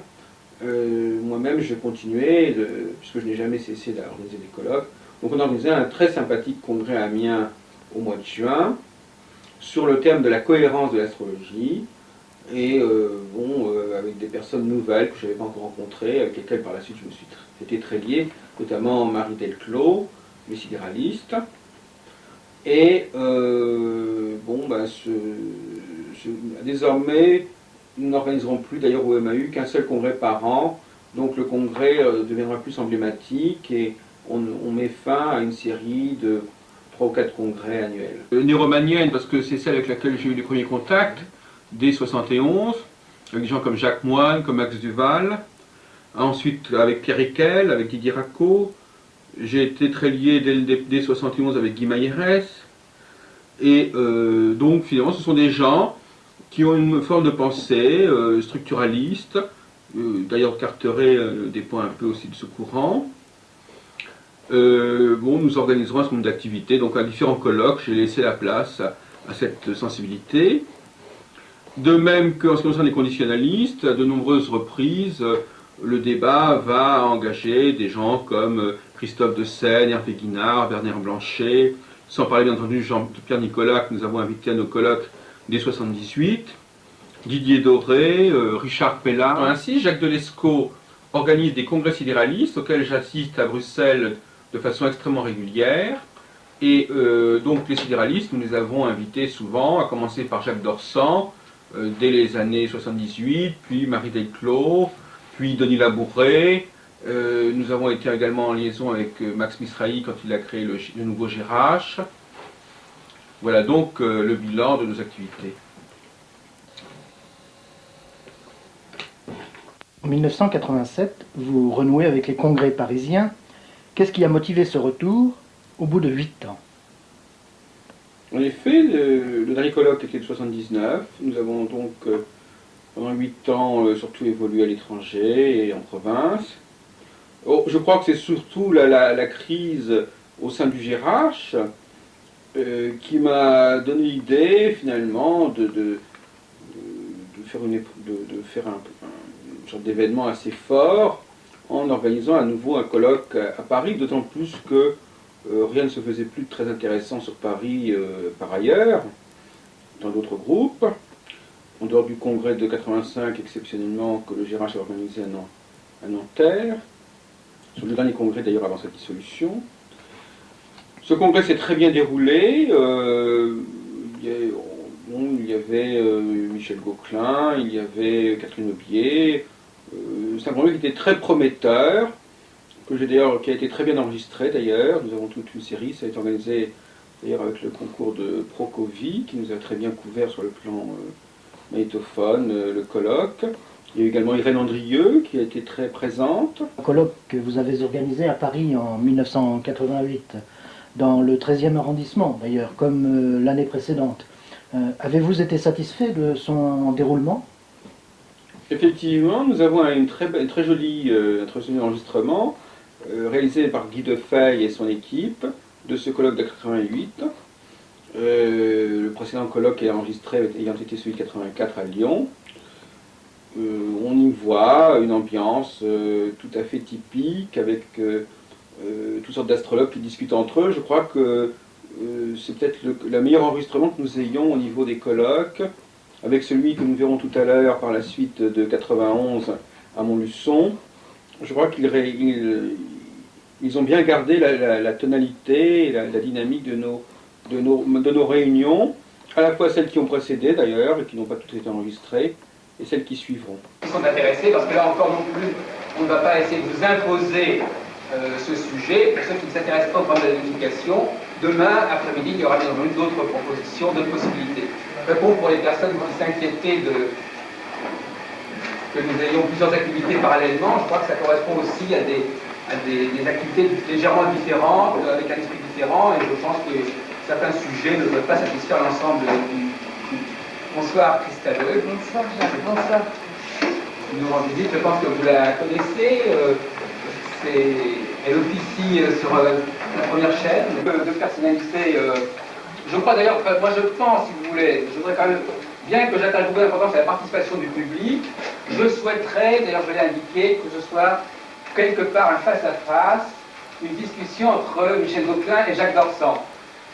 moi-même je continuais, puisque je n'ai jamais cessé d'organiser des colloques. Donc on a organisé un très sympathique congrès à Amiens au mois de juin, sur le thème de la cohérence de l'astrologie, et avec des personnes nouvelles que je n'avais pas encore rencontrées, avec lesquelles par la suite je me suis été très lié, notamment Marie Delclos, le sidéraliste. Et désormais, nous n'organiserons plus d'ailleurs au MAU qu'un seul congrès par an, donc le congrès deviendra plus emblématique et on met fin à une série de 3 ou 4 congrès annuels. Néromanienne, parce que c'est celle avec laquelle j'ai eu les premiers contacts, dès 71, avec des gens comme Jacques Moine, comme Max Duval, ensuite avec Pierre Ekel, avec Didier Racco. J'ai été très lié dès 71 avec Guy Maillérès, et donc finalement ce sont des gens qui ont une forme de pensée structuraliste, d'ailleurs Carteret dépend un peu aussi de ce courant. Nous organiserons un certain nombre d'activités, donc à différents colloques, j'ai laissé la place à cette sensibilité. De même qu'en ce qui concerne les conditionnalistes, à de nombreuses reprises, le débat va engager des gens comme Christophe de Seine, Hervé Guinard, Bernard Blanchet, sans parler bien entendu de Pierre Nicolas que nous avons invité à nos colloques dès 78, Didier Doré, Richard Pellin. Ainsi, Jacques Delescaux organise des congrès sidéralistes auxquels j'assiste à Bruxelles de façon extrêmement régulière. Et donc les sidéralistes, nous les avons invités souvent, à commencer par Jacques Dorsan, dès les années 78, puis Marie Delclos, puis Denis Labourré. Nous avons été également en liaison avec Max Misrahi quand il a créé le nouveau GERACH. Voilà donc le bilan de nos activités. En 1987, vous renouez avec les congrès parisiens. Qu'est-ce qui a motivé ce retour au bout de 8 ans? En effet, le dernier colloque était de 79. Nous avons donc pendant 8 ans surtout évolué à l'étranger et en province. Je crois que c'est surtout la crise au sein du GERACH qui m'a donné l'idée finalement de faire un genre d'événement assez fort en organisant à nouveau un colloque à Paris, d'autant plus que rien ne se faisait plus de très intéressant sur Paris par ailleurs, dans d'autres groupes, en dehors du congrès de 85 exceptionnellement que le GERACH a organisé à Nanterre, sur le dernier congrès d'ailleurs avant sa dissolution. Ce congrès s'est très bien déroulé, il y avait Michel Gauquelin, il y avait Catherine Aubier. C'est un congrès qui était très prometteur, qui a été très bien enregistré d'ailleurs. Nous avons toute une série, ça a été organisé d'ailleurs avec le concours de Procovi, qui nous a très bien couvert sur le plan magnétophone, le colloque. Il y a eu également Irène Andrieux qui a été très présente. Un colloque que vous avez organisé à Paris en 1988, dans le 13e arrondissement d'ailleurs, comme l'année précédente. Avez-vous été satisfait de son déroulement? Effectivement, nous avons un très joli enregistrement réalisé par Guy Defeil et son équipe de ce colloque de 88. Le précédent colloque est enregistré ayant été celui de 84 à Lyon. On y voit une ambiance tout à fait typique, avec toutes sortes d'astrologues qui discutent entre eux. Je crois que c'est peut-être le meilleur enregistrement que nous ayons au niveau des colloques, avec celui que nous verrons tout à l'heure par la suite de 91 à Montluçon. Je crois qu'ils ont bien gardé la tonalité et la dynamique de nos réunions, à la fois celles qui ont précédé d'ailleurs et qui n'ont pas toutes été enregistrées, et celles qui suivront. Ils sont intéressés, parce que là encore non plus, on ne va pas essayer de vous imposer ce sujet. Pour ceux qui ne s'intéressent pas au problème de la notification, demain après-midi, il y aura bien entendu d'autres propositions, d'autres possibilités. Réponds pour les personnes qui s'inquiétaient que nous ayons plusieurs activités parallèlement. Je crois que ça correspond aussi à des activités légèrement différentes, avec un esprit différent, et je pense que certains sujets ne peuvent pas satisfaire l'ensemble du... Bonsoir Christelle. Bonsoir Jacques, bonsoir. Nous rend visite, je pense que vous la connaissez. Elle officie sur la première chaîne de personnalité. Je crois d'ailleurs, moi je pense, si vous voulez, je voudrais quand même, bien que j'attache beaucoup d'importance à la participation du public, je souhaiterais, d'ailleurs je l'ai indiqué, que ce soit quelque part un face-à-face, une discussion entre Michel Gauquelin et Jacques Dorsan.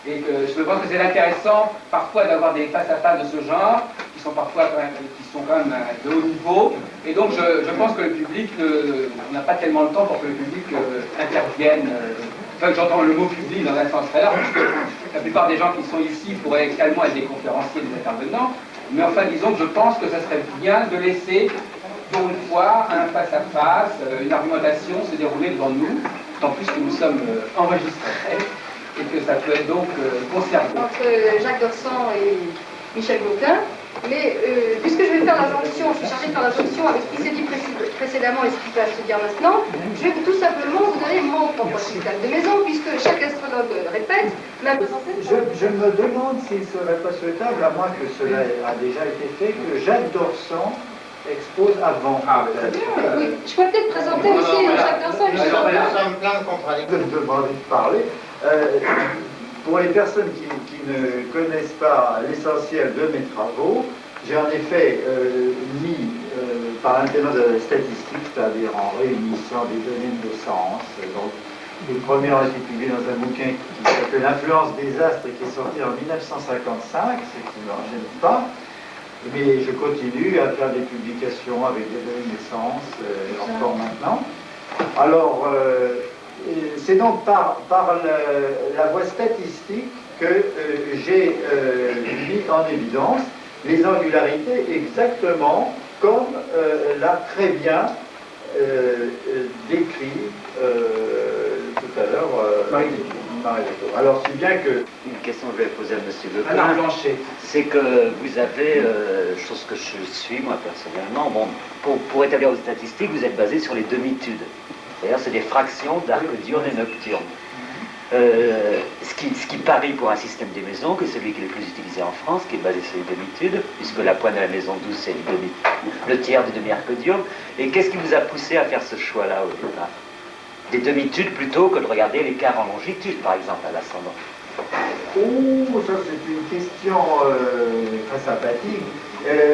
Et que je pense que c'est intéressant parfois d'avoir des face-à-face de ce genre, qui sont parfois quand même de haut niveau. Et donc je pense que le public, on n'a pas tellement le temps pour que le public intervienne. Enfin, j'entends le mot public dans un sens très large, parce que la plupart des gens qui sont ici pourraient également être des conférenciers, des intervenants. Mais enfin, disons que je pense que ça serait bien de laisser, pour une fois, un face-à-face, une argumentation se dérouler devant nous, tant plus que nous sommes enregistrés. Et que ça peut être donc conservé. Entre Jacques Dorsan et Michel Gauquelin, mais puisque je vais faire la jonction, je suis chargée de faire la jonction avec ce qui s'est dit précédemment et ce qui va se dire maintenant, je vais tout simplement vous donner mon propre système de maison, puisque chaque astrologue répète, même... Je me demande s'il ne serait pas souhaitable, à moins que cela a déjà été fait, que Jacques Dorsan expose avant. Oui, je peux peut-être présenter aussi Jacques Dorsan. Nous sommes plein de contradictions. Je demande de parler. Pour les personnes qui ne connaissent pas l'essentiel de mes travaux, j'ai en effet mis, par l'intermédiaire de la statistique, c'est-à-dire en réunissant des données de naissance, donc les premiers ont été publiés dans un bouquin qui s'appelle L'influence des astres, qui est sorti en 1955, ce qui ne me gêne pas, mais je continue à faire des publications avec des données de naissance, encore maintenant. Alors, c'est donc par la voie statistique que j'ai mis en évidence les angularités exactement comme l'a très bien décrit tout à l'heure Marie-Laure. Alors, si bien que... Une question que je vais poser à M. Gauquelin, c'est que vous avez, chose que je suis moi personnellement, bon, pour établir vos statistiques, vous êtes basé sur les demi-tudes. D'ailleurs, c'est des fractions d'arc diurne et nocturne. Ce qui parie pour un système des maisons, que celui qui est le plus utilisé en France, qui est basé sur les demi-tudes, puisque la pointe de la maison 12, c'est le tiers du demi-arc diurne. Et qu'est-ce qui vous a poussé à faire ce choix-là au départ? Des demi-tudes plutôt que de regarder l'écart en longitude, par exemple, à l'ascendant. Oh, ça c'est une question très sympathique.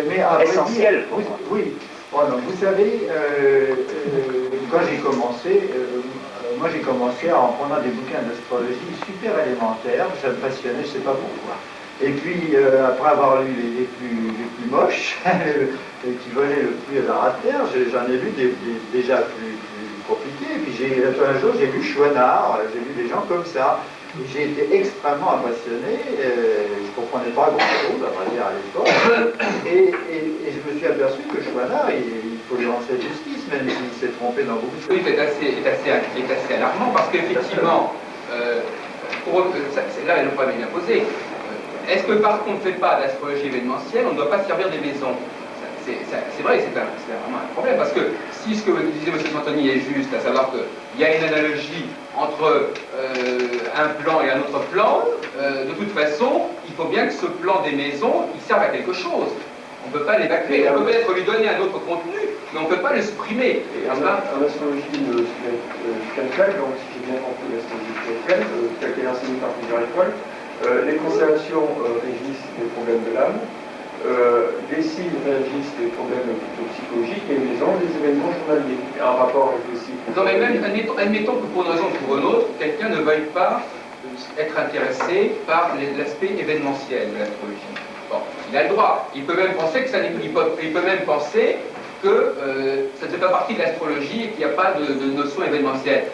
Mais essentielle pour moi. Oui. Bon, vous savez, quand j'ai commencé, moi j'ai commencé en prenant des bouquins d'astrologie super élémentaires, ça me passionnait, je ne sais pas pourquoi. Et puis, après avoir lu les plus moches, qui volaient le plus à la terre, j'en ai lu déjà plus compliqués. Et puis un jour, j'ai lu Chouinard, j'ai lu des gens comme ça. J'ai été extrêmement impressionné, je ne comprenais pas grand-chose, à vrai dire, à l'époque. Et je me suis aperçu que Chouinard, il faut lui rendre justice, même s'il s'est trompé dans beaucoup de choses. Oui, c'est assez alarmant, parce qu'effectivement, là le problème est bien posé. Est-ce que parce qu'on ne fait pas d'astrologie événementielle, on ne doit pas servir des maisons? C'est vrai, c'est vraiment un problème, parce que si ce que vous disiez, M. Santoni, est juste, à savoir qu'il y a une analogie entre un plan et un autre plan, de toute façon, il faut bien que ce plan des maisons, il serve à quelque chose. On ne peut pas l'évacuer, on peut peut-être lui donner un autre contenu, mais on ne peut pas le supprimer. Et en astrologie spirituelle, donc ce qui est bien compris l'astrologie spirituelle, telle qu'elle est enseignée par plusieurs écoles, les constellations régissent les problèmes de l'âme. les signes réagissent des problèmes plutôt psychologiques et les gens des événements journaliers. Un rapport avec les signes. Non, mais même, admettons que pour une raison ou pour une autre, quelqu'un ne veuille pas être intéressé par l'aspect événementiel de l'astrologie. Bon, il a le droit. Il peut même penser que ça il peut même penser que ça ne fait pas partie de l'astrologie et qu'il n'y a pas de notion événementielle.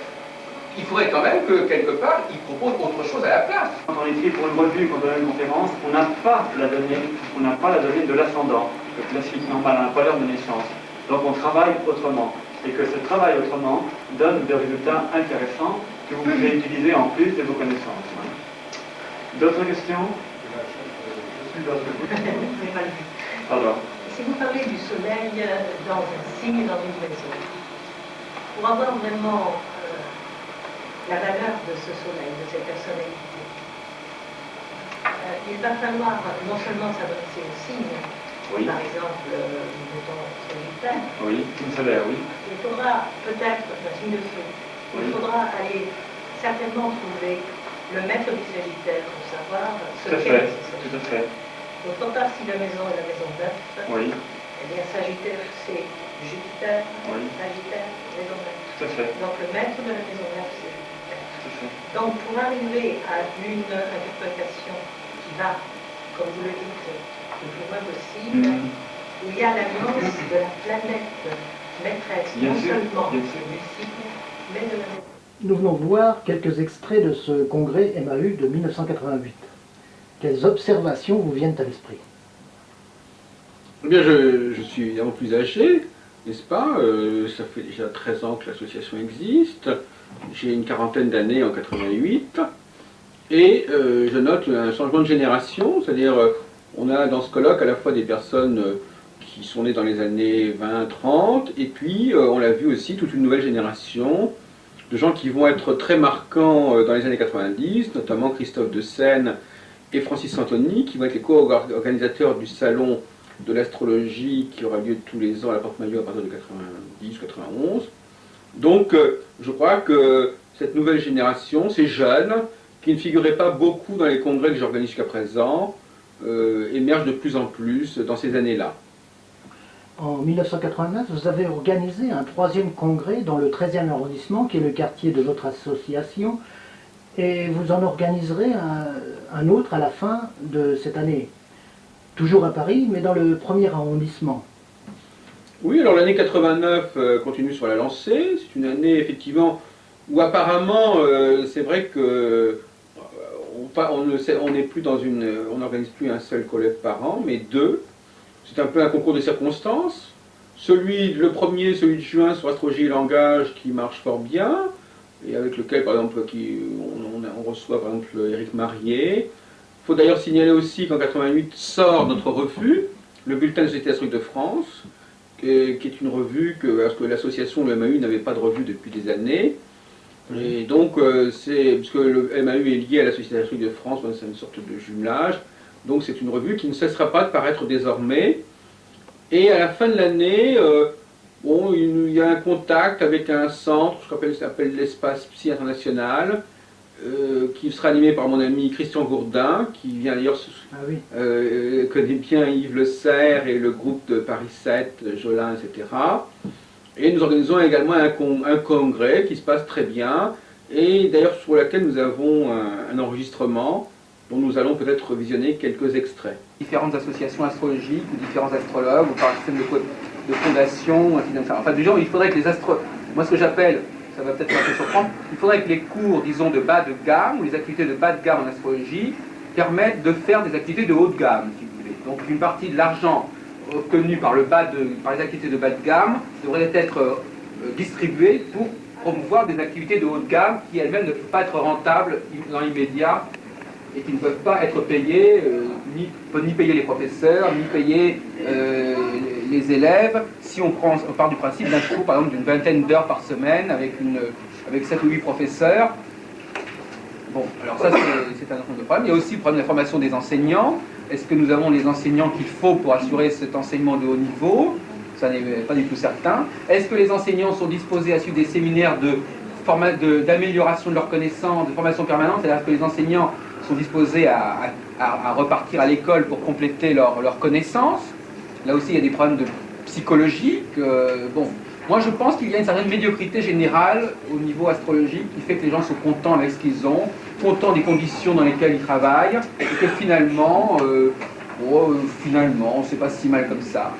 Il faudrait quand même que, quelque part, il propose autre chose à la place. Quand on écrit pour une revue, quand on a une conférence, on n'a pas la donnée de l'ascendant, le classique normal, on n'a pas l'heure de naissance. Donc on travaille autrement. Et que ce travail autrement donne des résultats intéressants que vous pouvez utiliser en plus de vos connaissances. D'autres questions? Pardon. Si vous parlez du soleil dans un signe, dans une maison, pour avoir vraiment la valeur de ce soleil, de cette personnalité, il va falloir non seulement s'adresser au signe, oui. Par exemple, mettons, Sagittaire. Oui, signe solaire, oui. Il faudra peut-être, un signe de feu, il faudra aller certainement trouver le maître du Sagittaire pour savoir ce qu'est ce Sagittaire. Tout à fait. Donc, on part si la maison est la maison 9, oui. Eh bien, Sagittaire, c'est Jupiter, oui. Sagittaire, maison 9. Tout à fait. Donc, le maître de la maison 9, c'est Jupiter. Tout à fait. Donc, pour arriver à une interprétation qui va, comme vous le dites, le plus loin possible, il y a l'annonce de la planète maîtresse, non seulement du signe, mais de la maison. Nous venons de voir quelques extraits de ce congrès MAU de 1988. Quelles observations vous viennent à l'esprit? Eh bien, je suis évidemment plus âgé, n'est-ce pas? Ça fait déjà 13 ans que l'association existe. J'ai une quarantaine d'années en 88. Et je note un changement de génération, c'est-à-dire on a dans ce colloque à la fois des personnes qui sont nées dans les années 20-30, et puis on l'a vu aussi toute une nouvelle génération de gens qui vont être très marquants dans les années 90, notamment Christophe de Seine et Francis Santoni, qui vont être les co-organisateurs du salon de l'astrologie qui aura lieu tous les ans à la Porte-Maillot à partir de 90-91. Donc je crois que cette nouvelle génération, ces jeunes, qui ne figuraient pas beaucoup dans les congrès que j'organise jusqu'à présent, émergent de plus en plus dans ces années-là. En 1989, vous avez organisé un 3e congrès dans le 13e arrondissement, qui est le quartier de votre association, et vous en organiserez un autre à la fin de cette année. Toujours à Paris, mais dans le 1er arrondissement. Oui, alors l'année 89 continue sur la lancée. C'est une année effectivement où apparemment, c'est vrai que on n'est plus dans on n'organise plus un seul colloque par an, mais 2. C'est un peu un concours de circonstances. Le premier, celui de juin sur astrologie et langage, qui marche fort bien, et avec lequel, par exemple, on reçoit par exemple Éric Marié. Il faut d'ailleurs signaler aussi qu'en 88 sort notre revue, le bulletin de Société astrologique de France, qui est une revue parce que l'association, le MAU, n'avait pas de revue depuis des années. Et donc, puisque le MAU est lié à la Société astrologique de France, c'est une sorte de jumelage. Donc c'est une revue qui ne cessera pas de paraître désormais. Et à la fin de l'année, il y a un contact avec un centre, je rappelle, ça s'appelle l'Espace Psy International, qui sera animé par mon ami Christian Gourdin, qui vient d'ailleurs connaît bien Yves Le Serre et le groupe de Paris 7, Jolin, etc. Et nous organisons également un congrès qui se passe très bien, et d'ailleurs sur lequel nous avons un enregistrement dont nous allons peut-être visionner quelques extraits. Différentes associations astrologiques, ou différents astrologues, ou par un système de fondation, enfin du genre, il faudrait que les astrologues, moi ce que j'appelle, ça va peut-être un peu surprendre, il faudrait que les cours, disons, de bas de gamme, ou les activités de bas de gamme en astrologie, permettent de faire des activités de haut de gamme, si vous voulez. Donc une partie de l'argent obtenu par les activités de bas de gamme devrait être distribuée pour promouvoir des activités de haut de gamme qui elles-mêmes ne peuvent pas être rentables dans l'immédiat et qui ne peuvent pas être payées, ni payer les professeurs, ni payer les élèves, si on part du principe d'un cours, par exemple, d'une vingtaine d'heures par semaine avec 7 ou 8 professeurs. Bon, alors ça c'est un autre problème. Il y a aussi le problème de la formation des enseignants. Est-ce que nous avons les enseignants qu'il faut pour assurer cet enseignement de haut niveau? Ça n'est pas du tout certain. Est-ce que les enseignants sont disposés à suivre des séminaires d'amélioration de leurs connaissances, de formation permanente? C'est-à-dire que les enseignants sont disposés à repartir à l'école pour compléter leurs connaissances? Là aussi, il y a des problèmes de psychologiques. Bon, moi, je pense qu'il y a une certaine médiocrité générale au niveau astrologique qui fait que les gens sont contents avec ce qu'ils ont, contents des conditions dans lesquelles ils travaillent, et que finalement, finalement, c'est pas si mal comme ça.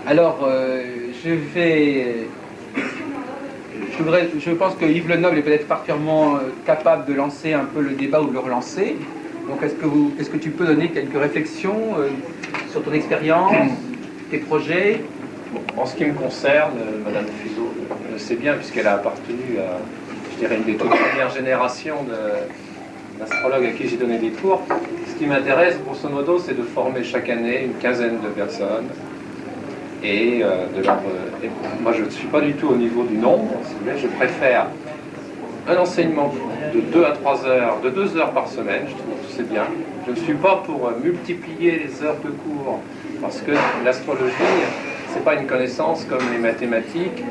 Alors, je pense que Yves Lenoble est peut-être particulièrement capable de lancer un peu le débat ou de le relancer. Donc, est-ce que tu peux donner quelques réflexions sur ton expérience, tes projets? En ce qui me concerne, Madame Fuseau le sait bien, puisqu'elle a appartenu à, je dirais, une des toutes premières générations d'astrologues à qui j'ai donné des cours. Ce qui m'intéresse, grosso modo, c'est de former chaque année une quinzaine de personnes. Et moi, je ne suis pas du tout au niveau du nombre, mais je préfère un enseignement de 2 à 3 heures, de 2 heures par semaine, je trouve que c'est bien. Je ne suis pas pour multiplier les heures de cours, parce que l'astrologie, c'est pas une connaissance comme les mathématiques.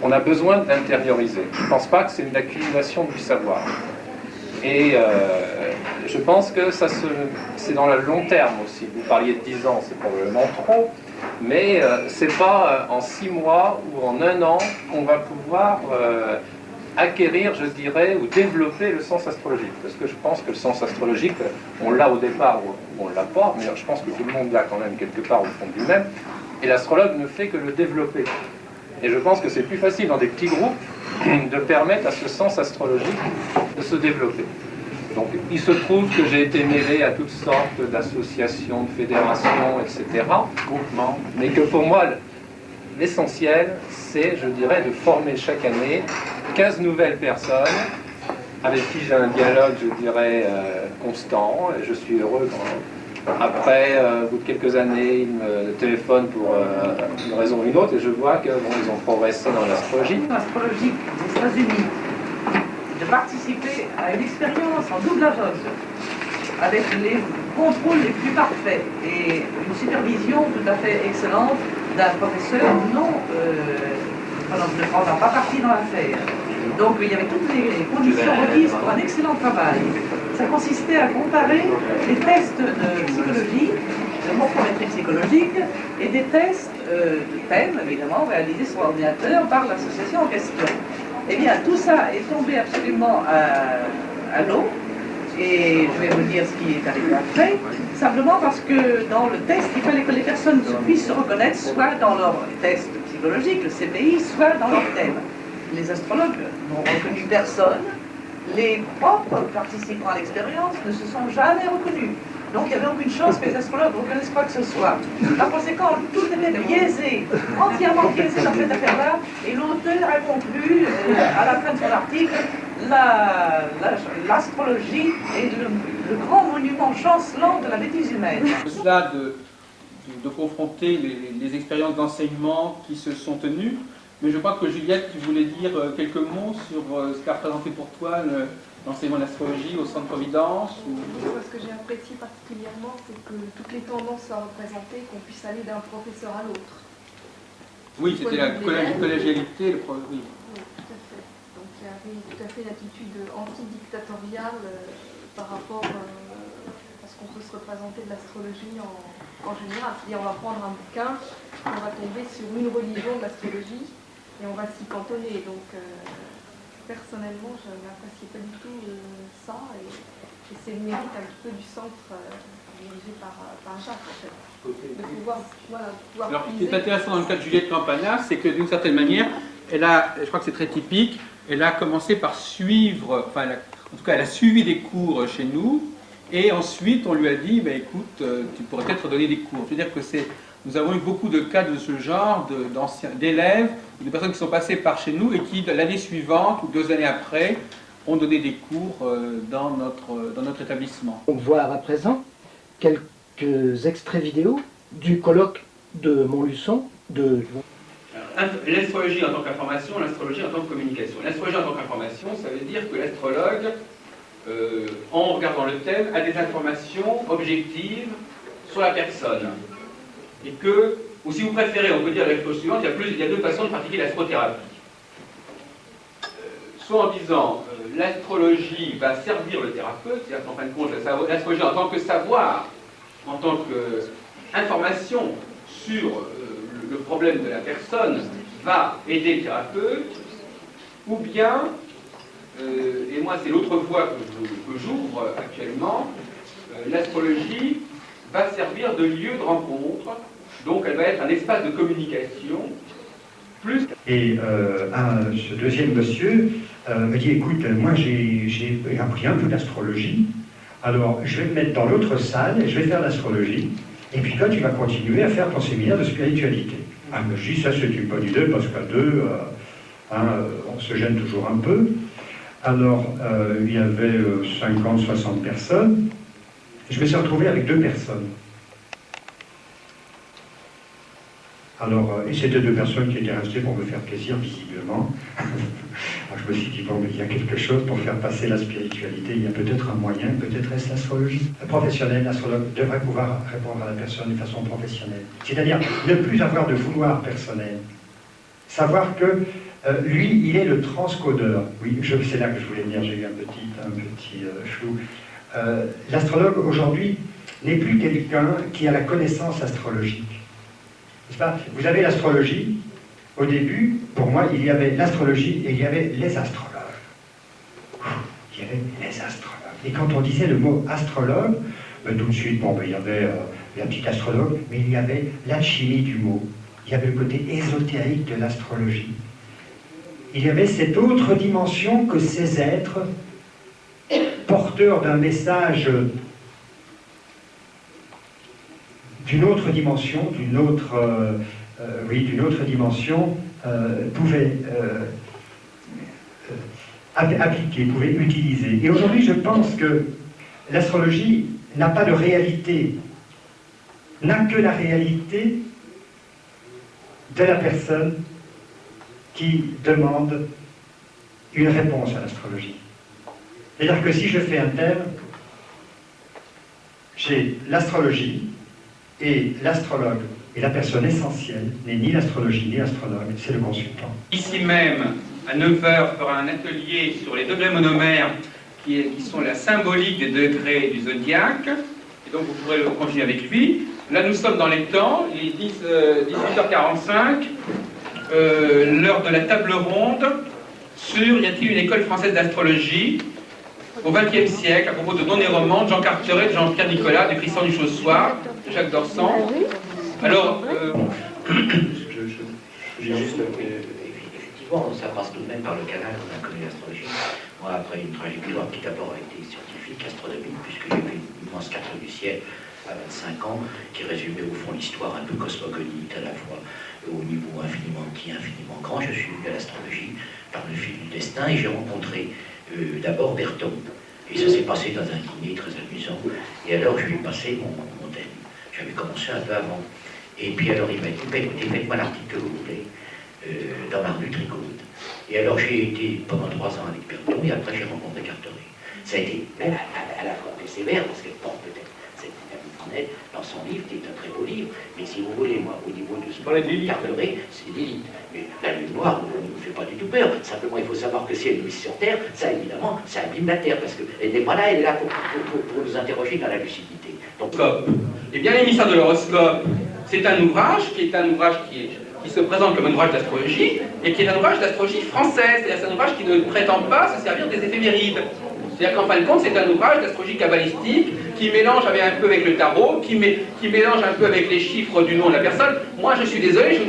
On a besoin de l'intérioriser. Je ne pense pas que c'est une accumulation du savoir. Et je pense que c'est dans le long terme aussi. Vous parliez de 10 ans, c'est probablement trop, mais c'est pas en 6 mois ou en 1 an qu'on va pouvoir acquérir, je dirais, ou développer le sens astrologique. Parce que je pense que le sens astrologique, on l'a au départ ou on ne l'a pas, mais je pense que tout le monde l'a quand même quelque part au fond de lui-même, et l'astrologue ne fait que le développer. Et je pense que c'est plus facile dans des petits groupes de permettre à ce sens astrologique de se développer. Donc il se trouve que j'ai été mêlé à toutes sortes d'associations, de fédérations, etc., groupements, mais que pour moi, l'essentiel, c'est, je dirais, de former chaque année 15 nouvelles personnes avec qui j'ai un dialogue, je dirais, constant, et je suis heureux quand, après, au bout de quelques années, ils me téléphonent pour une raison ou une autre, et je vois qu'ils ont progressé dans l'astrologie. Astrologique des États-Unis, de participer à une expérience en double aveugle, avec les contrôles les plus parfaits, et une supervision tout à fait excellente d'un professeur ne prendant pas partie dans l'affaire. Donc il y avait toutes les conditions requises pour un excellent travail. Ça consistait à comparer les tests de psychologie, de morphométrie psychologique, et des tests de thèmes, évidemment, réalisés sur ordinateur par l'association en question. Eh bien, tout ça est tombé absolument à l'eau, et je vais vous dire ce qui est arrivé après, simplement parce que dans le test, il fallait que les personnes puissent se reconnaître soit dans leur test psychologique, le CPI, soit dans leur thème. Les astrologues n'ont reconnu personne, les propres participants à l'expérience ne se sont jamais reconnus. Donc il n'y avait aucune chance que les astrologues ne reconnaissent quoi que ce soit. Par conséquent, tout était biaisé, entièrement biaisé dans cette affaire-là, et l'auteur a conclu, à la fin de son article, l'astrologie est le grand monument chancelant de la bêtise humaine. Au-delà de confronter les expériences d'enseignement qui se sont tenues, mais je crois que Juliette, tu voulais dire quelques mots sur ce qu'a représenté pour toi l'enseignement d'astrologie au Centre Providence ou... Ce que j'ai apprécié particulièrement, c'est que toutes les tendances soient représentées, qu'on puisse aller d'un professeur à l'autre. Oui, c'était la collégialité, oui. Oui, tout à fait. Donc il y avait tout à fait l'attitude anti-dictatoriale par rapport à ce qu'on peut se représenter de l'astrologie en général. C'est-à-dire on va prendre un bouquin, on va tomber sur une religion de l'astrologie et on va s'y cantonner. Donc personnellement, je n'apprécie pas du tout ça et c'est le mérite un petit peu du centre dirigé par Jacques en fait. De pouvoir, Alors, ce qui est intéressant dans le cas de Juliette Campagna, c'est que d'une certaine manière, elle a, je crois que c'est très typique, elle a commencé par suivre, enfin, en tout cas, elle a suivi des cours chez nous, et ensuite on lui a dit, ben, écoute, tu pourrais peut-être donner des cours. Je veux dire que nous avons eu beaucoup de cas de ce genre, d'élèves, de personnes qui sont passées par chez nous et qui, l'année suivante ou 2 années après, ont donné des cours dans notre établissement. On va voir à présent quelques extraits vidéo du colloque de Montluçon de... L'astrologie en tant qu'information, l'astrologie en tant que communication. L'astrologie en tant qu'information, ça veut dire que l'astrologue, en regardant le thème, a des informations objectives sur la personne. Et que, ou si vous préférez, on peut dire la chose suivante, il y a 2 façons de pratiquer l'astrothérapie. Soit en disant, l'astrologie va servir le thérapeute, c'est-à-dire qu'en fin de compte, l'astrologie en tant que savoir en tant qu'information sur le problème de la personne va aider le thérapeute, ou bien, et moi c'est l'autre voie que j'ouvre actuellement, l'astrologie va servir de lieu de rencontre, donc elle va être un espace de communication, plus... Et ce deuxième monsieur me dit, écoute, moi j'ai appris un peu d'astrologie, alors je vais me mettre dans l'autre salle et je vais faire l'astrologie, et puis toi tu vas continuer à faire ton séminaire de spiritualité. Ah, mais je dis, ça c'est une bonne idée, parce qu'à deux, on se gêne toujours un peu. Alors, il y avait 50, 60 personnes, je me suis retrouvé avec 2 personnes. Alors, et c'était 2 personnes qui étaient restées pour me faire plaisir, visiblement. Alors, je me suis dit, bon, mais il y a quelque chose pour faire passer la spiritualité, il y a peut-être un moyen, peut-être est-ce l'astrologie. Un professionnel, l'astrologue, devrait pouvoir répondre à la personne de façon professionnelle. C'est-à-dire ne plus avoir de vouloir personnel. Savoir que lui, il est le transcodeur. Oui, c'est là que je voulais venir, j'ai eu un petit flou. L'astrologue, aujourd'hui, n'est plus quelqu'un qui a la connaissance astrologique. N'est-ce pas? Vous avez l'astrologie. Au début, pour moi, il y avait l'astrologie et il y avait les astrologues. Il y avait les astrologues. Et quand on disait le mot astrologue, tout de suite, bon, il y avait la petite astrologue, mais il y avait l'alchimie du mot. Il y avait le côté ésotérique de l'astrologie. Il y avait cette autre dimension que ces êtres porteurs d'un message d'une autre dimension, d'une autre dimension, pouvaient appliquer, pouvaient utiliser. Et aujourd'hui, je pense que l'astrologie n'a pas de réalité, n'a que la réalité de la personne qui demande une réponse à l'astrologie. C'est-à-dire que si je fais un thème, j'ai l'astrologie et l'astrologue. Et la personne essentielle n'est ni l'astrologie ni l'astrologue, c'est le consultant. Ici même, à 9h, fera un atelier sur les degrés monomères qui sont la symbolique des degrés du zodiaque. Et donc vous pourrez le continuer avec lui. Là, nous sommes dans les temps, il est 18h45, l'heure de la table ronde sur y a-t-il une école française d'astrologie au XXe siècle, à propos de Doné Roman, de Jean Carteret, de Jean-Pierre Nicolas, de Christian Duchossoir, de Jacques Dorsan. Alors, effectivement, ça passe tout de même par le canal qu'on a connu l'astrologie. Moi, après une trajectoire qui d'abord a été scientifique, astronomique, puisque j'ai fait une immense carte du ciel à 25 ans, qui résumait au fond l'histoire un peu cosmogonique, à la fois au niveau infiniment petit, infiniment grand. Je suis venu à l'astrologie par le fil du destin et j'ai rencontré d'abord Berton. Et ça s'est passé dans un dîner très amusant. Et alors, je lui ai passé mon thème. J'avais commencé un peu avant. Et puis alors, il m'a dit, écoutez, faites-moi l'article que vous voulez, dans ma revue Tricode. Et alors, j'ai été pendant 3 ans avec Berton, et après, j'ai rencontré Carteret. Ça a été à la fois assez sévère, parce que, bon, peut-être, c'est Carteret dans son livre, qui est un très beau livre, mais si vous voulez, moi, au niveau de ce que Carteret, c'est l'élite. Mais la lune noire ne nous fait pas du tout peur. Simplement, il faut savoir que si elle est mise sur Terre, ça, évidemment, ça abîme la Terre, parce qu'elle n'est pas là, elle est là pour nous interroger dans la lucidité. Donc, eh bien, l'émissaire de l'horoscope, c'est un ouvrage qui se présente comme un ouvrage d'astrologie, et qui est un ouvrage d'astrologie française. C'est un ouvrage qui ne prétend pas se servir des éphémérides. C'est-à-dire qu'en fin de compte, c'est un ouvrage d'astrologie kabbalistique qui mélange un peu avec le tarot, qui mélange un peu avec les chiffres du nom de la personne. Moi, je suis désolé, je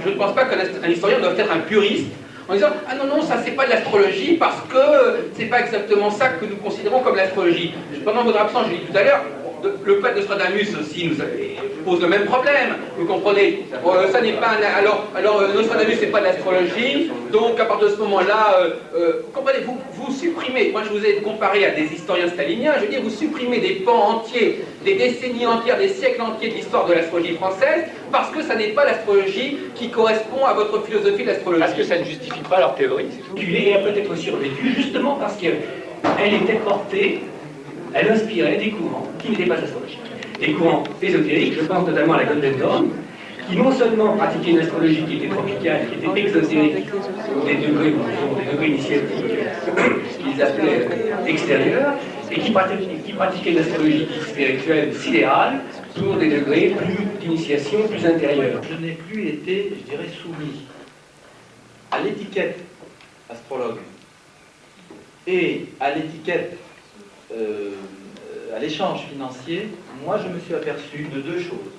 ne pense pas qu'un historien doit être un puriste en disant « Ah non, ça c'est pas de l'astrologie parce que c'est pas exactement ça que nous considérons comme l'astrologie. » Pendant votre absence, je l'ai dit tout à l'heure, le poète de Nostradamus aussi pose le même problème, vous comprenez. Ça n'est pas alors Nostradamus c'est pas de l'astrologie, donc à partir de ce moment-là, vous comprenez, vous supprimez, moi je vous ai comparé à des historiens staliniens, je veux dire, vous supprimez des pans entiers, des décennies entières, des siècles entiers de l'histoire de l'astrologie française, parce que ça n'est pas l'astrologie qui correspond à votre philosophie de l'astrologie. Parce que ça ne justifie pas leur théorie, c'est tout. Et a peut-être survécu justement parce qu'elle était portée, elle inspirait des courants qui n'étaient pas astrologiques. Des courants ésotériques, je pense notamment à la Golden Dawn, qui non seulement pratiquaient une astrologie qui était tropicale, qui était exotérique, des degrés initiatiques, ce qu'ils appelaient extérieurs, et qui pratiquaient une astrologie spirituelle sidérale pour des degrés d'initiation plus intérieurs. Je n'ai plus été, je dirais, soumis à l'étiquette astrologue et à l'étiquette, à l'échange financier. Moi, je me suis aperçu de deux choses.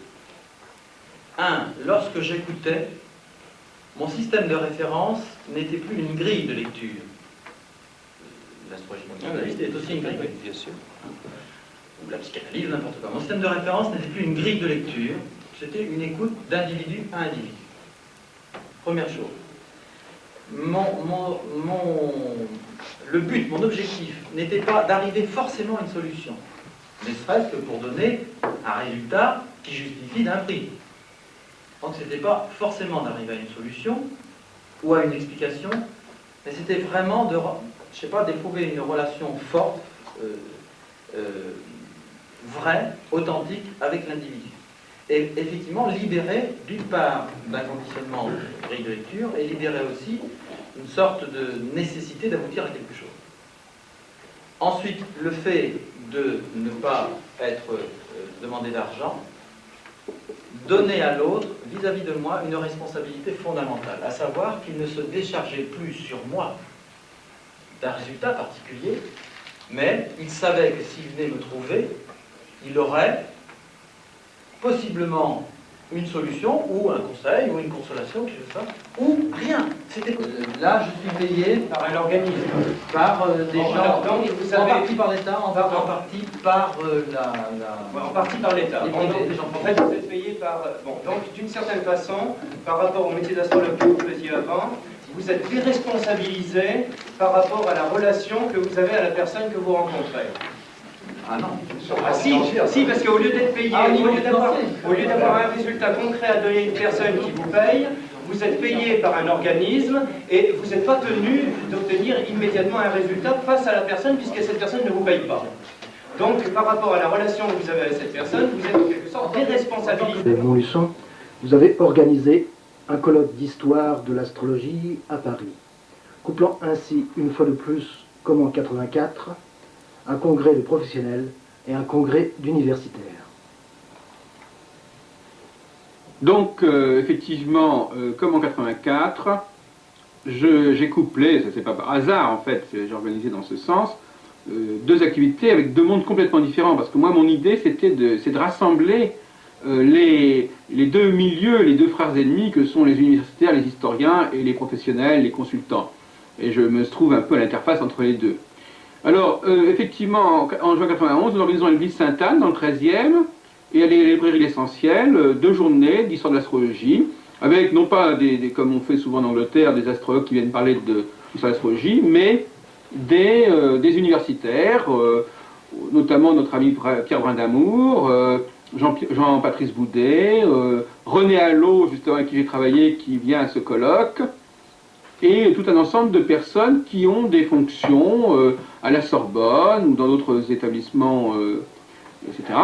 Un, lorsque j'écoutais, mon système de référence n'était plus une grille de lecture. L'astrologie mondialiste est aussi une grille, bien sûr. Ou la psychanalyse, n'importe quoi. Mon système de référence n'était plus une grille de lecture, c'était une écoute d'individu à individu. Première chose. Le but, mon objectif, n'était pas d'arriver forcément à une solution, ne serait-ce que pour donner un résultat qui justifie d'un prix. Donc ce n'était pas forcément d'arriver à une solution ou à une explication, mais c'était vraiment de, je sais pas, d'éprouver une relation forte, vraie, authentique avec l'individu. Et effectivement libérer d'une part d'un conditionnement de grille de lecture et libérer aussi une sorte de nécessité d'aboutir à quelque chose. Ensuite, le fait de ne pas être demandé d'argent, donner à l'autre, vis-à-vis de moi, une responsabilité fondamentale, à savoir qu'il ne se déchargeait plus sur moi d'un résultat particulier, mais il savait que s'il venait me trouver, il aurait possiblement une solution, ou un conseil, ou une consolation, quelque chose comme ça, ou rien. C'était là, je suis payé par un organisme, par des gens, donc, vous savez, en partie par l'État, en partie par en partie par l'État. En fait, vous êtes payé par... Bon, donc, d'une certaine façon, par rapport au métier d'astrologue que vous faisiez avant, vous êtes déresponsabilisé par rapport à la relation que vous avez à la personne que vous rencontrez. Ah non. Ah si, parce qu'au lieu d'être payé, au lieu d'avoir un résultat concret à donner à une personne qui vous paye, vous êtes payé par un organisme et vous n'êtes pas tenu d'obtenir immédiatement un résultat face à la personne puisque cette personne ne vous paye pas. Donc par rapport à la relation que vous avez avec cette personne, vous êtes en quelque sorte déresponsabilisé. Montluçon, vous avez organisé un colloque d'histoire de l'astrologie à Paris, couplant ainsi une fois de plus, comme en 84, un congrès de professionnels et un congrès d'universitaires. Donc, effectivement, comme en 84, j'ai couplé, ça c'est pas par hasard en fait, j'ai organisé dans ce sens, deux activités avec deux mondes complètement différents. Parce que moi, mon idée, c'est de rassembler les deux milieux, les deux frères ennemis que sont les universitaires, les historiens et les professionnels, les consultants. Et je me trouve un peu à l'interface entre les deux. Alors, effectivement, en juin 91, nous organisons à l'église Sainte-Anne, dans le 13e, et à la librairie L'Essentiel, 2 journées d'histoire de l'astrologie, avec non pas, comme on fait souvent en Angleterre, des astrologues qui viennent parler de l'histoire de l'astrologie, mais des universitaires, notamment notre ami Pierre Brindamour, Jean-Patrice Boudet, René Allot, justement avec qui j'ai travaillé, qui vient à ce colloque, et tout un ensemble de personnes qui ont des fonctions à la Sorbonne ou dans d'autres établissements, etc.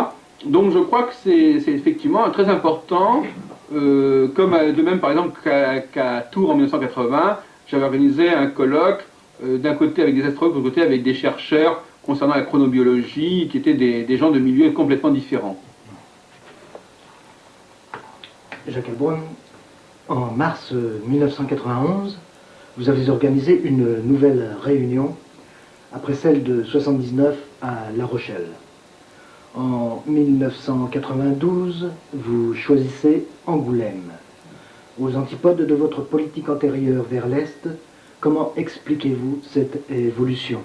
Donc je crois que c'est effectivement très important, comme de même par exemple qu'à Tours en 1980, j'avais organisé un colloque d'un côté avec des astrologues, de l'autre côté avec des chercheurs concernant la chronobiologie, qui étaient des gens de milieux complètement différents. Jacques Heilbronn, en mars 1991, vous avez organisé une nouvelle réunion, après celle de 79 à La Rochelle. En 1992, vous choisissez Angoulême. Aux antipodes de votre politique antérieure vers l'Est, comment expliquez-vous cette évolution?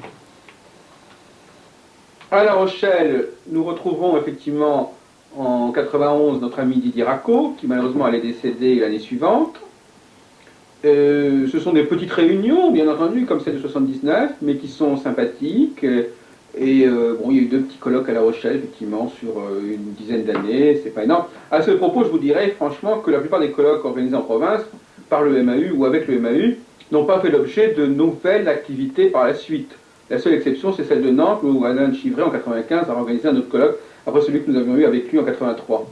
À La Rochelle, nous retrouvons effectivement en 91 notre ami Didier Racot, qui malheureusement allait décéder l'année suivante. Ce sont des petites réunions, bien entendu, comme celle de 79, mais qui sont sympathiques. Et bon, il y a eu 2 petits colloques à La Rochelle, effectivement, sur une dizaine d'années, c'est pas énorme. À ce propos, je vous dirais franchement que la plupart des colloques organisés en province, par le MAU ou avec le MAU, n'ont pas fait l'objet de nouvelles activités par la suite. La seule exception, c'est celle de Nantes, où Alain Chivray, en 95, a organisé un autre colloque, après celui que nous avions eu avec lui en 83.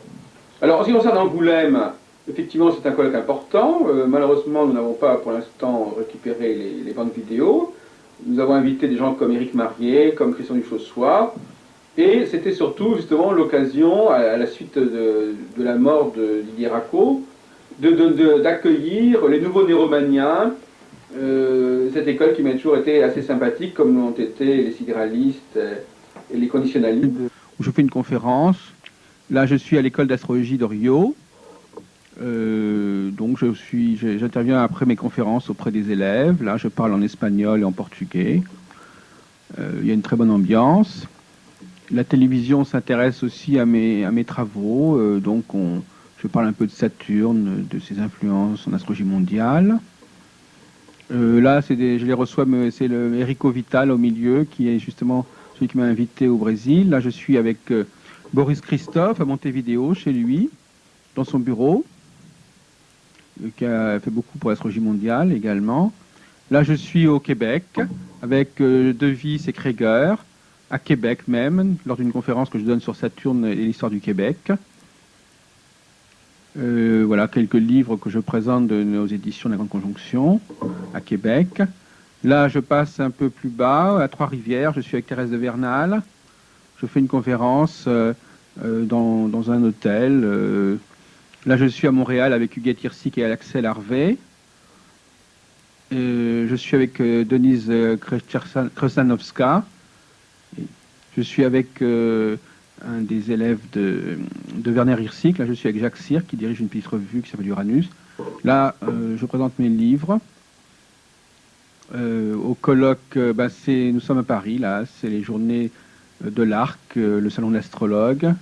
Alors, en ce qui concerne Angoulême, Effectivement, c'est un colloque important. Malheureusement, nous n'avons pas pour l'instant récupéré les bandes vidéo. Nous avons invité des gens comme Éric Marié, comme Christian Duchossois. Et c'était surtout justement l'occasion, à la suite de la mort de Didier Racco, d'accueillir les nouveaux néromaniens. Cette école qui m'a toujours été assez sympathique, comme l'ont été les sidéralistes et les conditionnalistes. Où je fais une conférence. Là, je suis à l'école d'astrologie de Rio. Donc j'interviens après mes conférences auprès des élèves. Là, je parle en espagnol et en portugais. Il y a une très bonne ambiance. La télévision s'intéresse aussi à mes travaux. Je parle un peu de Saturne, de ses influences en astrologie mondiale. Là, je les reçois, c'est le Enrico Vital au milieu, qui est justement celui qui m'a invité au Brésil. Là, je suis avec Boris Christophe à Montevideo, chez lui, dans son bureau, qui a fait beaucoup pour l'astrologie mondiale également. Là, je suis au Québec, avec De Vis et Krieger, à Québec même, lors d'une conférence que je donne sur Saturne et l'histoire du Québec. Voilà quelques livres que je présente de nos éditions de la Grande Conjonction à Québec. Là, je passe un peu plus bas, à Trois-Rivières, je suis avec Thérèse de Vernal. Je fais une conférence dans un hôtel. Là, je suis à Montréal avec Huguette Hirsig et Axel Harvey. Je suis avec Denise Kresanowska. Je suis avec un des élèves de Werner Hirsig. Là, je suis avec Jacques Cyr, qui dirige une petite revue qui s'appelle Uranus. Là, je présente mes livres. Au colloque, nous sommes à Paris, là, c'est les journées de l'Arc, le salon de l'astrologue.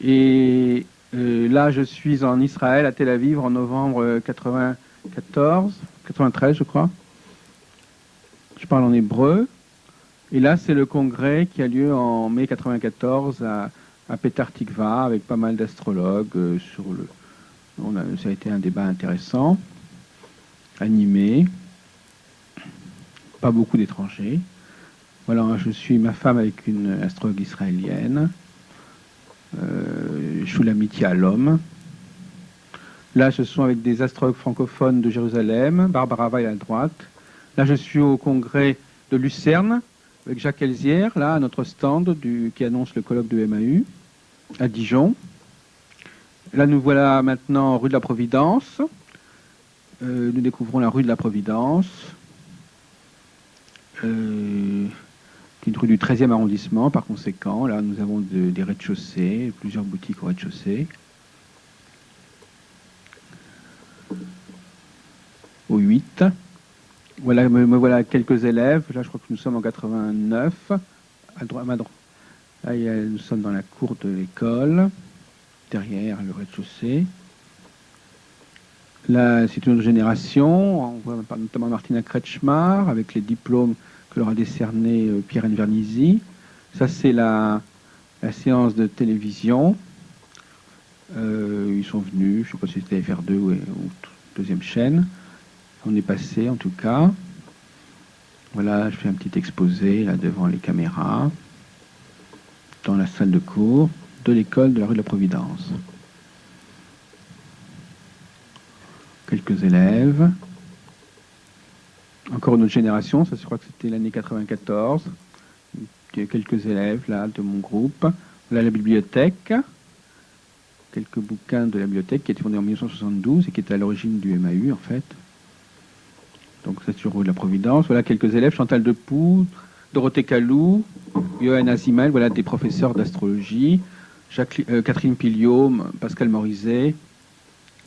Et là, je suis en Israël, à Tel Aviv, en novembre 93, je crois. Je parle en hébreu. Et là, c'est le congrès qui a lieu en mai 94 à Petah Tikva, avec pas mal d'astrologues. Ça a été un débat intéressant, animé. Pas beaucoup d'étrangers. Voilà, je suis ma femme avec une astrologue israélienne. Shulamit Yahalom. Là, ce sont avec des astrologues francophones de Jérusalem, Barbara Weil à droite. Là, je suis au congrès de Lucerne, avec Jacques Elzière, là, à notre stand qui annonce le colloque de MAU, à Dijon. Là, nous voilà maintenant rue de la Providence. Nous découvrons la rue de la Providence, qui est une rue du 13e arrondissement, par conséquent. Là, nous avons des rez-de-chaussée, plusieurs boutiques au rez-de-chaussée. Au 8. Voilà, me voilà quelques élèves. Là, je crois que nous sommes en 89. À droite. Là, nous sommes dans la cour de l'école, derrière le rez-de-chaussée. Là, c'est une autre génération. On voit notamment Martina Kretschmar, avec les diplômes que leur a décerné Pierre Vernisi. Ça, c'est la séance de télévision. Ils sont venus, je ne sais pas si c'était FR2 ou deuxième chaîne. On est passé, en tout cas. Voilà, je fais un petit exposé, là, devant les caméras, dans la salle de cours de l'école de la rue de la Providence. Quelques élèves. Encore une autre génération, ça je crois que c'était l'année 94. Il y a quelques élèves là de mon groupe. Là la bibliothèque. Quelques bouquins de la bibliothèque qui a été fondée en 1972 et qui était à l'origine du MAU en fait. Donc c'est sur rue de la Providence. Voilà quelques élèves, Chantal Depoux, Dorothée Calou, Johan Azimel, voilà des professeurs d'astrologie, Catherine Piliot, Pascal Morizet,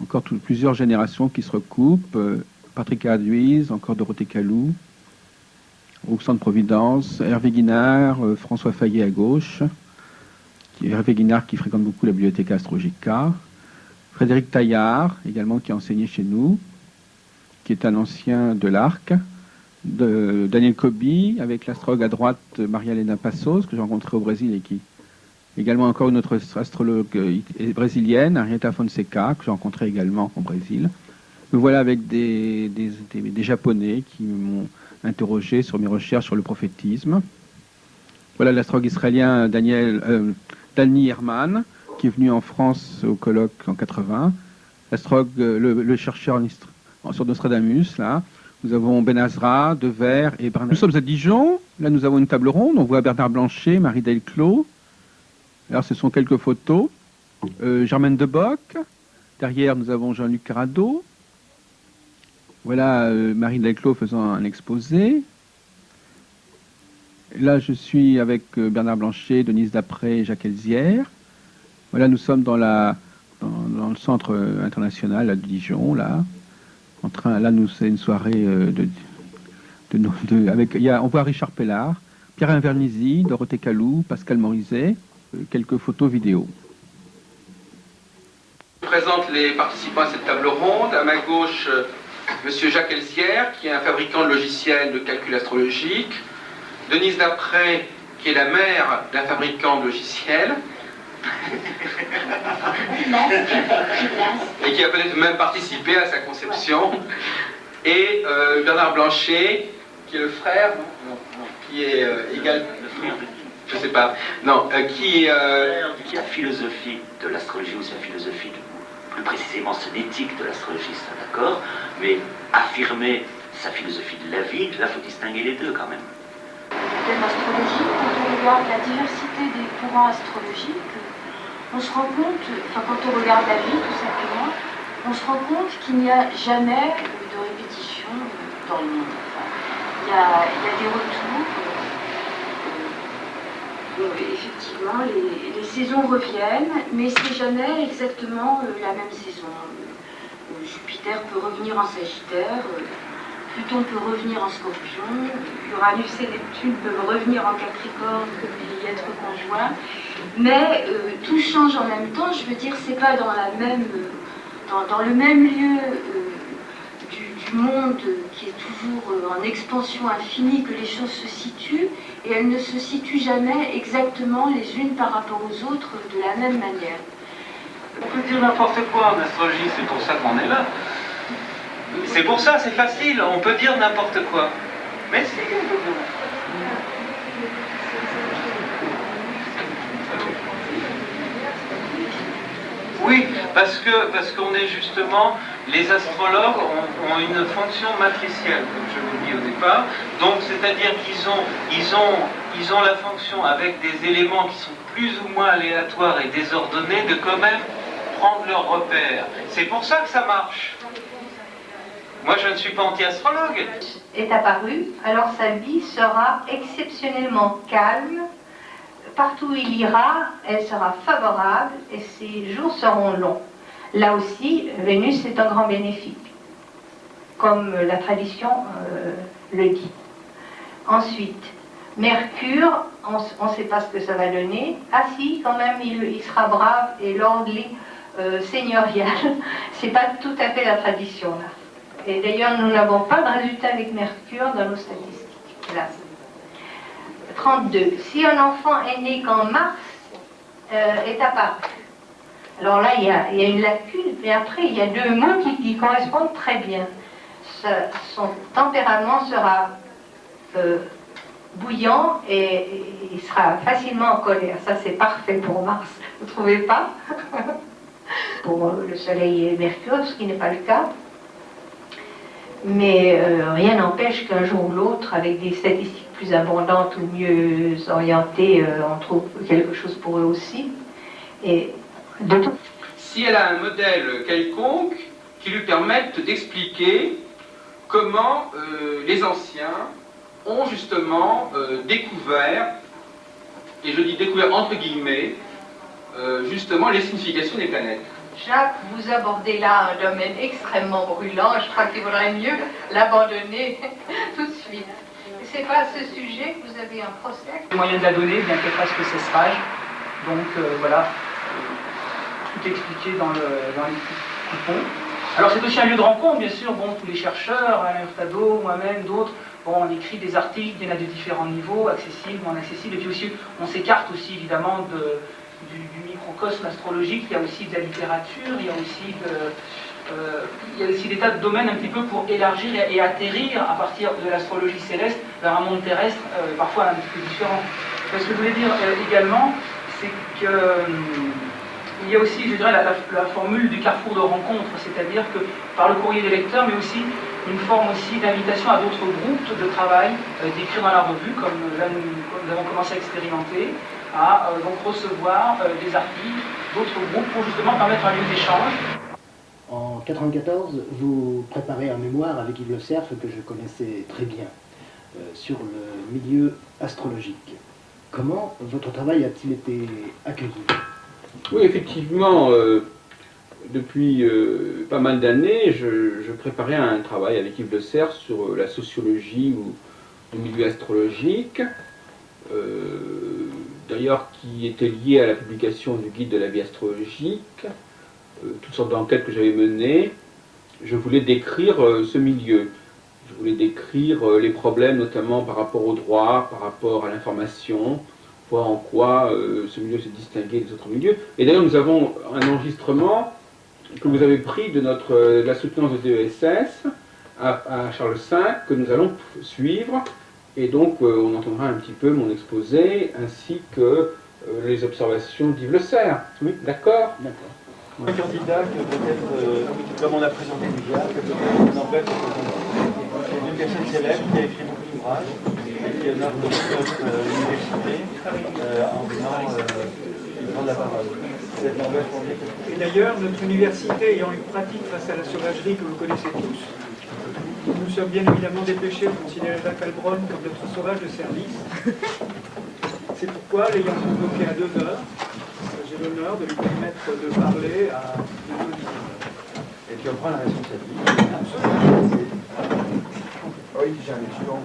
encore plusieurs générations qui se recoupent, Patrick Aduise, encore Dorothée Calou, Roxane Providence, Hervé Guinard, François Fayet à gauche, Hervé Guinard qui fréquente beaucoup la bibliothèque Astrologica, Frédéric Taillard, également qui a enseigné chez nous, qui est un ancien de l'Arc, de Daniel Coby, avec l'astrologue à droite Maria-Helena Passos, que j'ai rencontré au Brésil et qui également encore une autre astrologue brésilienne, Henrietta Fonseca, que j'ai rencontré également au Brésil. Me voilà avec des Japonais qui m'ont interrogé sur mes recherches sur le prophétisme. Voilà l'astrologue israélien Danny Herman, qui est venu en France au colloque en 80. l'astrologue, le chercheur sur Nostradamus, là. Nous avons Ben Azra, Devers et Bernard. Nous sommes à Dijon. Là, nous avons une table ronde. On voit Bernard Blanchet, Marie Delclos. Alors, ce sont quelques photos. Germaine Deboc. Derrière, nous avons Jean-Luc Carrado. Voilà Marie Delclos faisant un exposé. Là, je suis avec Bernard Blanchet, Denise Dapré et Jacques Elzière. Voilà, nous sommes dans le centre international là, de Dijon, là. Là, c'est une soirée on voit Richard Pellard, Pierre Invernizzi, Dorothée Calou, Pascal Morizet, quelques photos vidéo. Je présente les participants à cette table ronde. À ma gauche, Monsieur Jacques Elzière, qui est un fabricant de logiciels de calcul astrologique. Denise Dapré, qui est la mère d'un fabricant de logiciels. Et qui a peut-être même participé à sa conception. Et Bernard Blanchet, qui est le frère, qui est égal... Je sais pas. Non, qui La philosophie de l'astrologie ou sa philosophie, plus précisément son éthique de l'astrologie, c'est d'accord, mais affirmer sa philosophie de la vie, là, il faut distinguer les deux quand même. De l'astrologie, quand on regarde la diversité des courants astrologiques, on se rend compte, quand on regarde la vie tout simplement, on se rend compte qu'il n'y a jamais de répétition dans le monde. Il y a des retours. Effectivement, les saisons reviennent, mais c'est jamais exactement la même saison. Jupiter peut revenir en Sagittaire, Pluton peut revenir en Scorpion, Uranus et Neptune peuvent revenir en Capricorne et y être conjoints, mais tout change en même temps. Je veux dire, c'est pas dans le même lieu du monde qui est toujours en expansion infinie que les choses se situent, et elles ne se situent jamais exactement les unes par rapport aux autres de la même manière. On peut dire n'importe quoi en astrologie, c'est pour ça qu'on est là. C'est pour ça, c'est facile, on peut dire n'importe quoi. Mais si, on peut dire oui, parce qu'on est justement, les astrologues ont une fonction matricielle, comme je vous dis au départ. Donc, c'est-à-dire qu'ils ont la fonction, avec des éléments qui sont plus ou moins aléatoires et désordonnés, de quand même prendre leurs repères. C'est pour ça que ça marche. Moi, je ne suis pas anti-astrologue. Est apparu, alors sa vie sera exceptionnellement calme. Partout où il ira, elle sera favorable et ses jours seront longs. Là aussi, Vénus est un grand bénéfique, comme la tradition le dit. Ensuite, Mercure, on ne sait pas ce que ça va donner. Ah si, quand même, il sera brave et lordly, seigneurial. C'est pas tout à fait la tradition, là. Et d'ailleurs, nous n'avons pas de résultat avec Mercure dans nos statistiques, là. 32. Si un enfant est né quand Mars est apparu. Alors là, il y a une lacune, mais après, il y a deux mots qui correspondent très bien. Son tempérament sera bouillant et il sera facilement en colère. Ça, c'est parfait pour Mars. Vous ne trouvez pas? Pour le Soleil et Mercure, ce qui n'est pas le cas. Mais rien n'empêche qu'un jour ou l'autre, avec des statistiques plus abondantes ou mieux orientées, on trouve quelque chose pour eux aussi. Et si elle a un modèle quelconque qui lui permette d'expliquer comment les anciens ont justement découvert, et je dis découvert entre guillemets, justement les significations des planètes. Jacques, vous abordez là un domaine extrêmement brûlant. Je crois qu'il vaudrait mieux l'abandonner tout de suite. C'est pas à ce sujet que vous avez un procès. Le moyen de la donner, bien qu'elle fasse que cessage. Donc voilà, tout expliqué dans les coupons. Alors c'est aussi un lieu de rencontre, bien sûr. Bon, tous les chercheurs, Alain Hurtado, moi-même, d'autres, bon, on écrit des articles, il y en a de différents niveaux, accessibles, non accessibles. Et puis aussi, on s'écarte aussi évidemment du microcosme astrologique. Il y a aussi de la littérature, il y a aussi des tas de domaines un petit peu pour élargir et atterrir à partir de l'astrologie céleste vers un monde terrestre parfois un petit peu différent. Ce que je voulais dire également, c'est que il y a aussi, je dirais, la formule du carrefour de rencontre, c'est-à-dire que par le courrier des lecteurs, mais aussi une forme aussi d'invitation à d'autres groupes de travail d'écrire dans la revue, comme là nous avons commencé à expérimenter, à donc recevoir des articles d'autres groupes pour justement permettre un lieu d'échange. En 1994, vous préparez un mémoire avec Yves Le Cerf que je connaissais très bien sur le milieu astrologique. Comment votre travail a-t-il été accueilli? Oui, effectivement, depuis pas mal d'années, je préparais un travail avec Yves Le Cerf sur la sociologie ou le milieu astrologique, d'ailleurs qui était lié à la publication du guide de la vie astrologique, toutes sortes d'enquêtes que j'avais menées. Je voulais décrire ce milieu. Je voulais décrire les problèmes, notamment par rapport au droit, par rapport à l'information, voir en quoi ce milieu se distinguait des autres milieux. Et d'ailleurs, nous avons un enregistrement que vous avez pris de la soutenance de DESS à Charles V, que nous allons suivre. Et donc, on entendra un petit peu mon exposé, ainsi que les observations d'Yves Le Cerf. Oui, d'accord? D'accord. Un candidat que peut-être, comme on a présenté déjà, que peut-être n'empêche une personne célèbre qui a écrit beaucoup d'ouvrages et qui honore notre université en venant prendre la parole. Et d'ailleurs, notre université ayant une pratique face à la sauvagerie que vous connaissez tous, nous sommes bien évidemment dépêchés de considérer Jacques Heilbronn comme notre sauvage de service. C'est pourquoi, l'ayant convoqué à 2 heures, j'ai l'honneur de lui permettre de parler à nos auditeurs. Et tu en prends la responsabilité. Absolument. Oui, j'ai un suivant.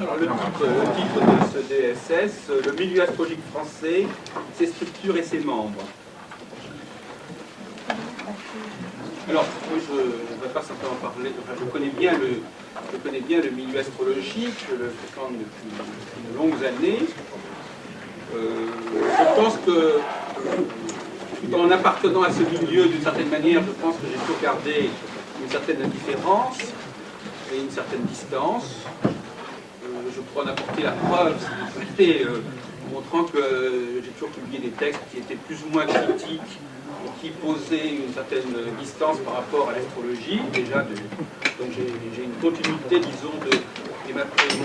Alors le titre de ce DSS, le milieu astrologique français, ses structures et ses membres. Alors, moi, je ne vais pas simplement parler, enfin, je connais bien le milieu astrologique, je le fréquente depuis de longues années. Je pense que, tout en appartenant à ce milieu d'une certaine manière, je pense que j'ai toujours gardé une certaine indifférence et une certaine distance. Je pourrais en apporter la preuve, si vous souhaitez, montrant que j'ai toujours publié des textes qui étaient plus ou moins critiques et qui posaient une certaine distance par rapport à l'astrologie. Déjà, donc j'ai une continuité, disons, de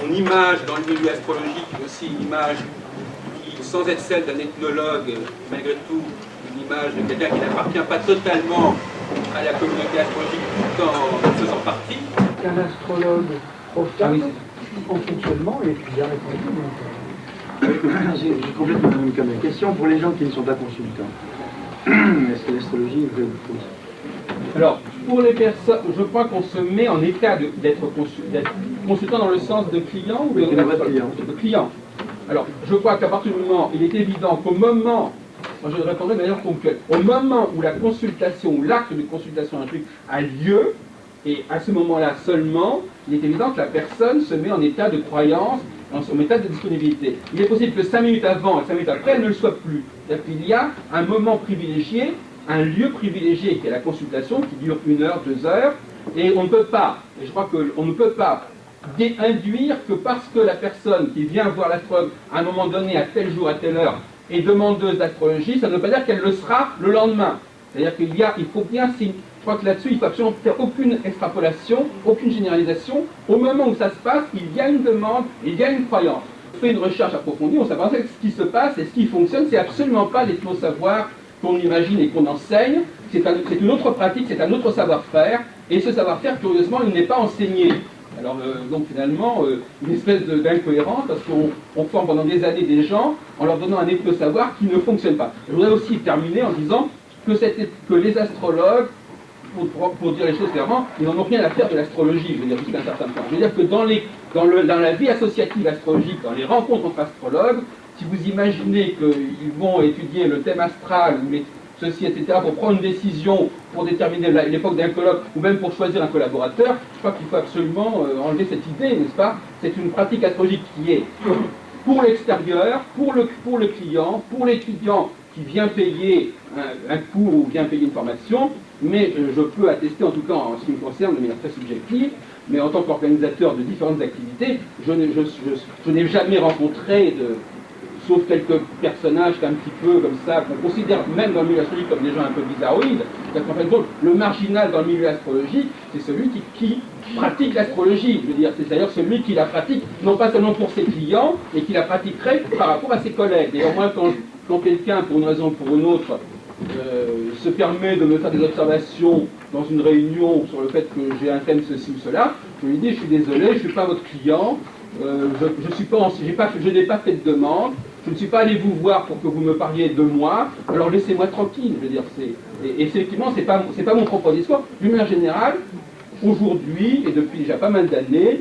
mon image dans le milieu astrologique, mais aussi une image qui, sans être celle d'un ethnologue, malgré tout, une image de quelqu'un qui n'appartient pas totalement à la communauté astrologique tout en faisant partie. Qu'un astrologue profane en fonctionnement et puis bien répondu. J'ai complètement la même question. Pour les gens qui ne sont pas consultants, est-ce que l'astrologie est vraie ou fausse? Alors, pour les personnes, je crois qu'on se met en état d'être consultant dans le sens de client ou de client. Alors, je crois qu'à partir du moment, il est évident qu'au moment, moi je répondrai de manière ponctuelle, au moment où la consultation, ou l'acte de consultation d'un truc a lieu, et à ce moment-là seulement, il est évident que la personne se met en état de croyance, en état de disponibilité. Il est possible que 5 minutes avant et 5 minutes après, elle ne le soit plus. C'est-à-dire qu'il y a un moment privilégié, un lieu privilégié qui est la consultation, qui dure 1 heure, 2 heures, et on ne peut pas, et je crois qu'on ne peut pas induire que parce que la personne qui vient voir l'astrologue à un moment donné, à tel jour, à telle heure, est demandeuse d'astrologie, ça ne veut pas dire qu'elle le sera le lendemain. C'est-à-dire qu'il faut bien, je crois que là-dessus, il ne faut absolument faire aucune extrapolation, aucune généralisation. Au moment où ça se passe, il y a une demande, il y a une croyance. On fait une recherche approfondie, on s'aperçoit que ce qui se passe et ce qui fonctionne, c'est absolument pas les faux savoirs qu'on imagine et qu'on enseigne. C'est une autre pratique, c'est un autre savoir-faire. Et ce savoir-faire, curieusement, il n'est pas enseigné. Alors, donc finalement, une espèce d'incohérence, parce qu'on forme pendant des années des gens en leur donnant un état de savoir qui ne fonctionne pas. Je voudrais aussi terminer en disant que les astrologues, pour dire les choses clairement, ils n'en ont rien à faire de l'astrologie, je veux dire, jusqu'à un certain point. Je veux dire que dans la vie associative astrologique, dans les rencontres entre astrologues, si vous imaginez qu'ils vont étudier le thème astral, ou ceci, etc., pour prendre une décision, pour déterminer l'époque d'un colloque, ou même pour choisir un collaborateur, je crois qu'il faut absolument enlever cette idée, n'est-ce pas? C'est une pratique astrologique qui est pour l'extérieur, pour le client, pour l'étudiant qui vient payer un cours ou vient payer une formation, mais je peux attester, en tout cas en ce qui me concerne, de manière très subjective, mais en tant qu'organisateur de différentes activités, je n'ai jamais rencontré sauf quelques personnages un petit peu comme ça, qu'on considère même dans le milieu astrologique comme des gens un peu bizarroïdes. En fin de compte, le marginal dans le milieu astrologique, c'est celui qui pratique l'astrologie. Je veux dire, c'est d'ailleurs celui qui la pratique, non pas seulement pour ses clients, mais qui la pratiquerait par rapport à ses collègues. D'ailleurs, moi, quand quelqu'un, pour une raison ou pour une autre, se permet de me faire des observations dans une réunion sur le fait que j'ai un thème ceci ou cela, je lui dis, je suis désolé, je ne suis pas votre client, je n'ai pas fait de demande, je ne suis pas allé vous voir pour que vous me parliez de moi, alors laissez-moi tranquille. Je veux dire, et effectivement, c'est pas mon propre discours. D'une manière générale, aujourd'hui, et depuis déjà pas mal d'années,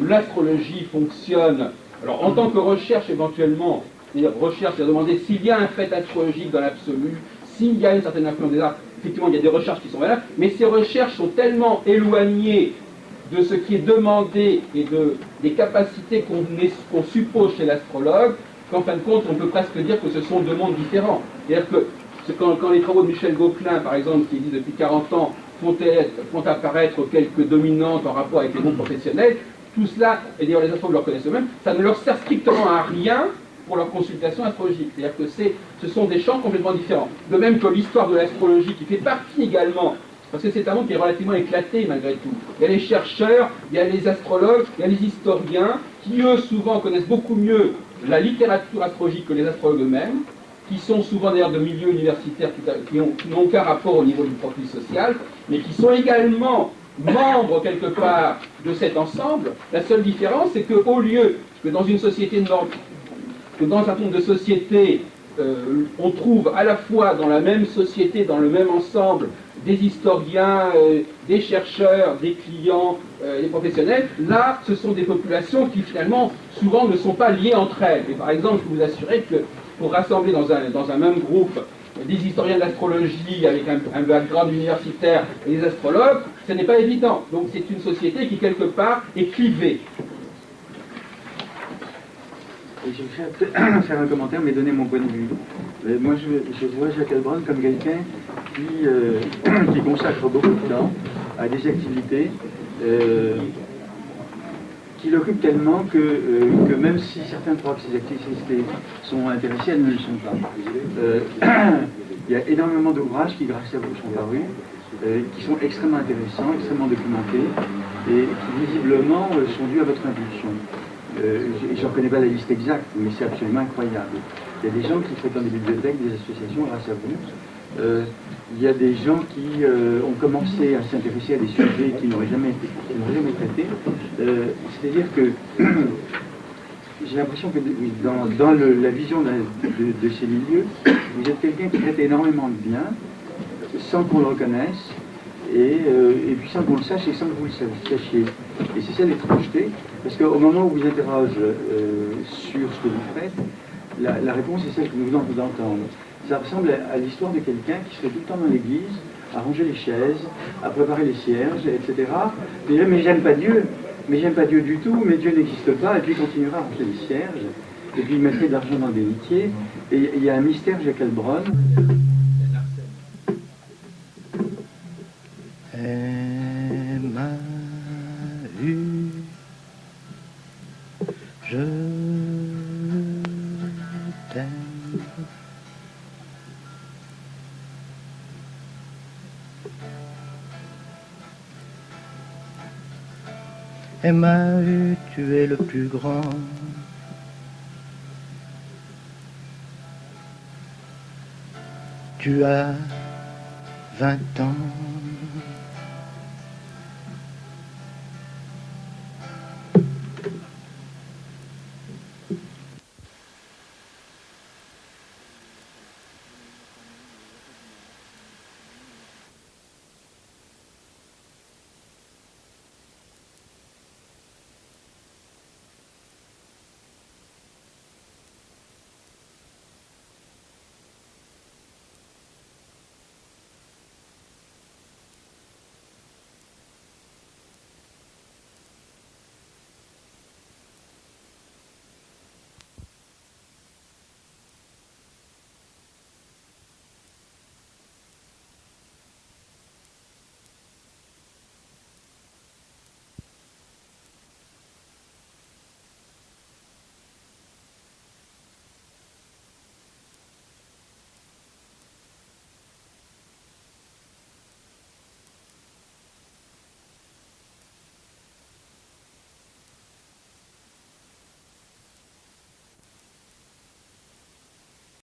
l'astrologie fonctionne, alors en tant que recherche éventuellement, c'est-à-dire recherche, c'est à demander s'il y a un fait astrologique dans l'absolu, s'il y a une certaine influence des arts, effectivement il y a des recherches qui sont valables, mais ces recherches sont tellement éloignées de ce qui est demandé et des capacités qu'on suppose chez l'astrologue, qu'en fin de compte on peut presque dire que ce sont deux mondes différents. C'est-à-dire que quand les travaux de Michel Gauquelin, par exemple, qui dit depuis 40 ans, font apparaître quelques dominantes en rapport avec les mondes professionnels, tout cela, et d'ailleurs les astrologues le reconnaissent eux-mêmes, ça ne leur sert strictement à rien pour leur consultation astrologique. C'est-à-dire que ce sont des champs complètement différents. De même que l'histoire de l'astrologie, qui fait partie également, parce que c'est un monde qui est relativement éclaté malgré tout. Il y a les chercheurs, il y a les astrologues, il y a les historiens, qui eux souvent connaissent beaucoup mieux la littérature astrologique que les astrologues eux-mêmes, qui sont souvent d'ailleurs de milieux universitaires qui n'ont aucun rapport au niveau du profil social, mais qui sont également membres quelque part de cet ensemble. La seule différence, c'est qu'au lieu que dans une société que dans un certain nombre de sociétés, on trouve à la fois dans la même société, dans le même ensemble, des historiens, des chercheurs, des clients, des professionnels, là, ce sont des populations qui finalement, souvent, ne sont pas liées entre elles. Et par exemple, je peux vous assurer que pour rassembler dans un même groupe des historiens d'astrologie avec un background universitaire et des astrologues, ce n'est pas évident. Donc c'est une société qui, quelque part, est clivée. Je vais faire un commentaire, mais donner mon point de vue. Moi, je vois Jacques Heilbronn comme quelqu'un qui consacre beaucoup de temps à des activités qui l'occupent tellement que même si certains croient que ces activités sont intéressées, elles ne le sont pas. Il y a énormément d'ouvrages qui, grâce à vous, sont parus, qui sont extrêmement intéressants, extrêmement documentés, et qui visiblement sont dus à votre impulsion. Je ne reconnais pas la liste exacte, mais c'est absolument incroyable. Il y a des gens qui fréquentent des bibliothèques, des associations grâce à vous. Il y a des gens qui ont commencé à s'intéresser à des sujets qui n'auraient jamais traités. C'est-à-dire que j'ai l'impression que dans la vision de ces milieux, vous êtes quelqu'un qui traite énormément de bien, sans qu'on le reconnaisse, et puis sans qu'on le sache et sans que vous le sachiez. Et c'est ça l'étrangeté, parce qu'au moment où vous interroge sur ce que vous faites, la réponse est celle que nous venons d'entendre. Ça ressemble à l'histoire de quelqu'un qui serait tout le temps dans l'église, à ranger les chaises, à préparer les cierges, etc. Mais j'aime pas Dieu, du tout, mais Dieu n'existe pas, et puis il continuera à ranger les cierges, et puis il mettrait de l'argent dans des litiers, et il y a un mystère Jacques Heilbronn. Je t'aime. Emmaü, tu es le plus grand. Tu as 20 ans.